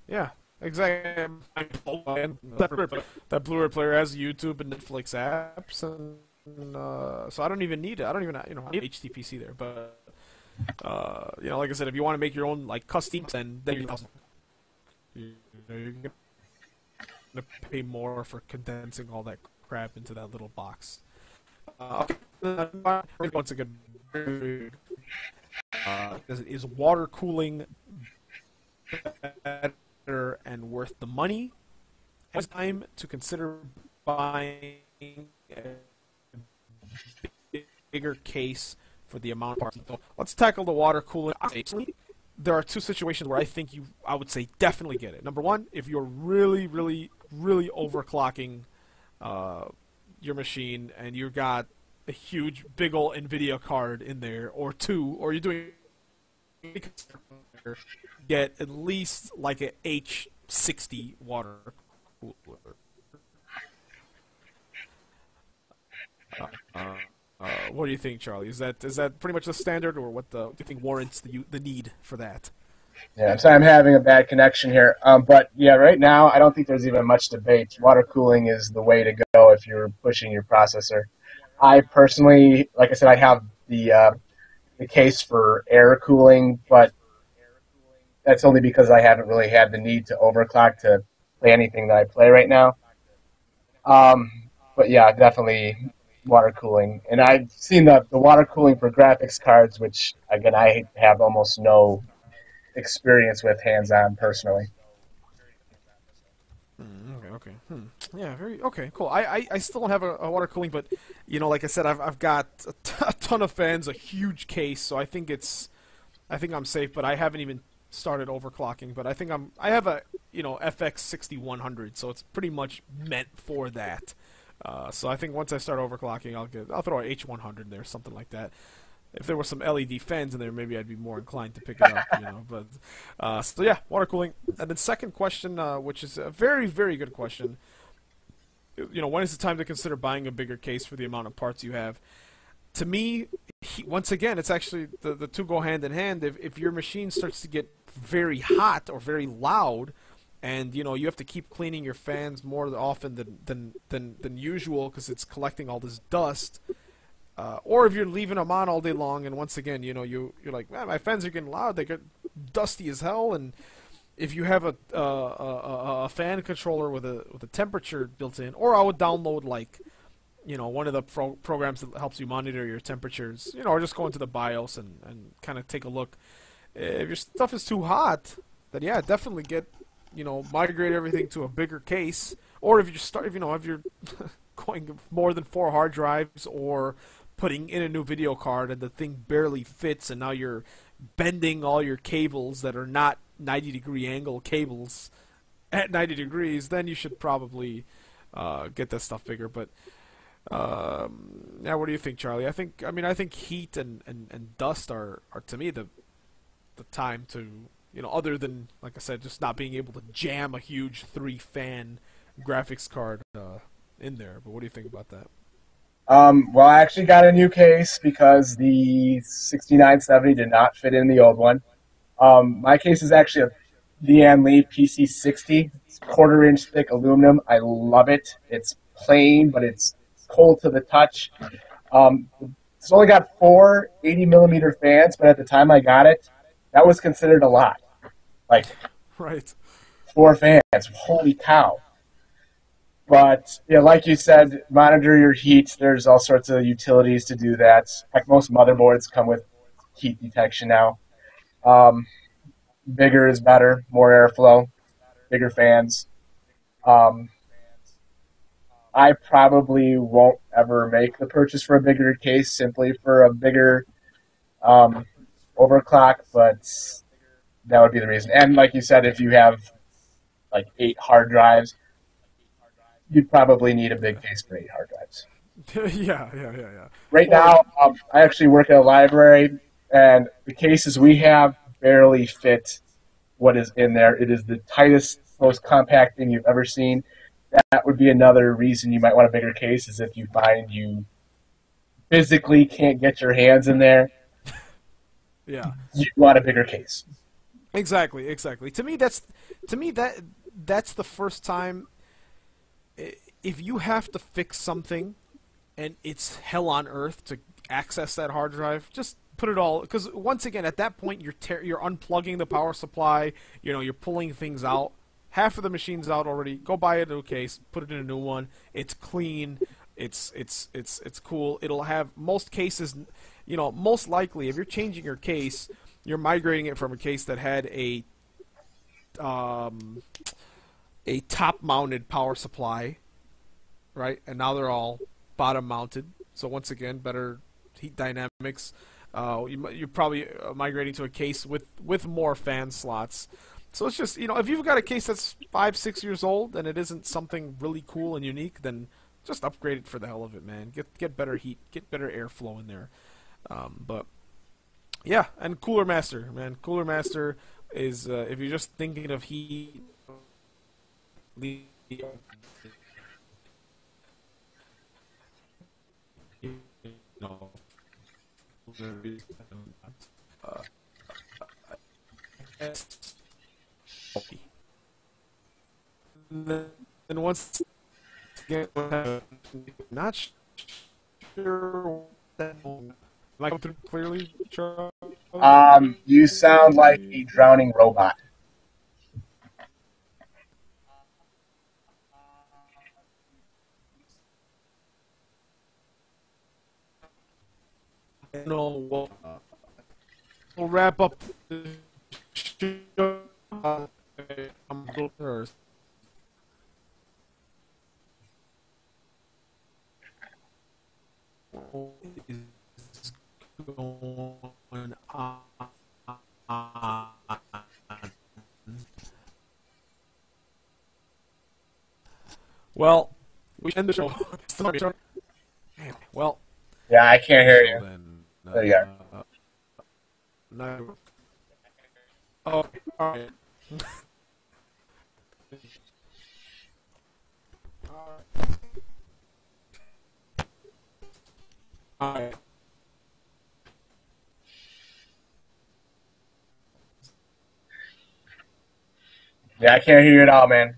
yeah, exactly. That Blu-ray player has YouTube and Netflix apps, and so I don't even need it. I don't even I need HTPC there, but like I said, if you want to make your own like custom, then you're gonna pay more for condensing all that crap into that little box. Okay. Once again, is water cooling better and worth the money? It's time to consider buying a bigger case for the amount of parts. So let's tackle the water cooling. There are two situations where I would say definitely get it. Number one, if you're really, really, really overclocking your machine and you got a huge, big old NVIDIA card in there, or two, or you're doing get at least like a H60 water cooler. What do you think, Charlie? Is that pretty much the standard, or what do you think warrants the need for that?
Yeah, I'm sorry, I'm having a bad connection here. But yeah, right now I don't think there's even much debate. Water cooling is the way to go if you're pushing your processor. I personally, like I said, I have the case for air cooling, but that's only because I haven't really had the need to overclock to play anything that I play right now. But yeah, definitely water cooling. And I've seen the water cooling for graphics cards, which, again, I have almost no experience with hands-on personally.
Okay. Yeah, very okay. Cool. I still don't have a water cooling, but like I said, I've got a ton of fans, a huge case, so I think I'm safe. But I haven't even started overclocking. But I have a FX 6100, so it's pretty much meant for that. So I think once I start overclocking, I'll throw an H100 there, something like that. If there were some LED fans in there, maybe I'd be more inclined to pick it up, But so yeah, water cooling. And then second question, which is a very, very good question. When is the time to consider buying a bigger case for the amount of parts you have? To me, once again, it's actually the two go hand in hand. If your machine starts to get very hot or very loud, and you have to keep cleaning your fans more often than usual because it's collecting all this dust. Or if you're leaving them on all day long, and once again, you're like, man, my fans are getting loud. They get dusty as hell. And if you have a fan controller with a temperature built in, or I would download like, one of the programs that helps you monitor your temperatures, or just go into the BIOS and kind of take a look. If your stuff is too hot, then yeah, definitely migrate everything to a bigger case. Or if you're going more than 4 hard drives, or putting in a new video card and the thing barely fits, and now you're bending all your cables that are not 90-degree angle cables at 90 degrees, then you should probably get that stuff bigger. But yeah, what do you think, Charlie? I think heat and dust are to me the time to, other than, like I said, just not being able to jam a huge 3-fan graphics card in there. But what do you think about that?
Well, I actually got a new case because the 6970 did not fit in the old one. My case is actually a Lian Li PC60. It's 1/4-inch thick aluminum. I love it. It's plain, but it's cold to the touch. It's only got 4 80-millimeter fans, but at the time I got it, that was considered a lot. Like,
right.
4 fans. Holy cow. But, yeah, like you said, monitor your heat. There's all sorts of utilities to do that. Like, most motherboards come with heat detection now. Bigger is better, more airflow, bigger fans. I probably won't ever make the purchase for a bigger case simply for a bigger overclock, but that would be the reason. And like you said, if you have like 8 hard drives, you'd probably need a big case for 8 hard drives.
Yeah.
Right
Or
now, I actually work at a library, and the cases we have barely fit what is in there. It is the tightest, most compact thing you've ever seen. That would be another reason you might want a bigger case, is if you find you physically can't get your hands in there,
yeah,
you want a bigger case.
exactly. To me that's the first time if you have to fix something and it's hell on earth to access that hard drive, just put it all, because once again at that point you're unplugging the power supply, you're pulling things out. Half of the machine's out already. Go buy a new case, put it in a new one. It's clean. It's cool. It'll have most cases, most likely if you're changing your case, you're migrating it from a case that had a top-mounted power supply, right? And now they're all bottom-mounted. So once again, better heat dynamics. You're probably migrating to a case with more fan slots. So it's just, if you've got a case that's 5, 6 years old and it isn't something really cool and unique, then just upgrade it for the hell of it, man. Get better heat, get better airflow in there. But yeah, and Cooler Master, man. Cooler Master is if you're just thinking of heat, you know, uh, and once again, not sure that am I coming through clearly, Charlie?
You sound like a drowning robot.
I don't know what. We'll wrap up the show. I'm a little nervous. What is going on? Well, we end the show. Well,
Yeah, I can't hear
so
you.
then,
There you are.
no. Oh, all right. All right.
Yeah, I can't hear you at all, man.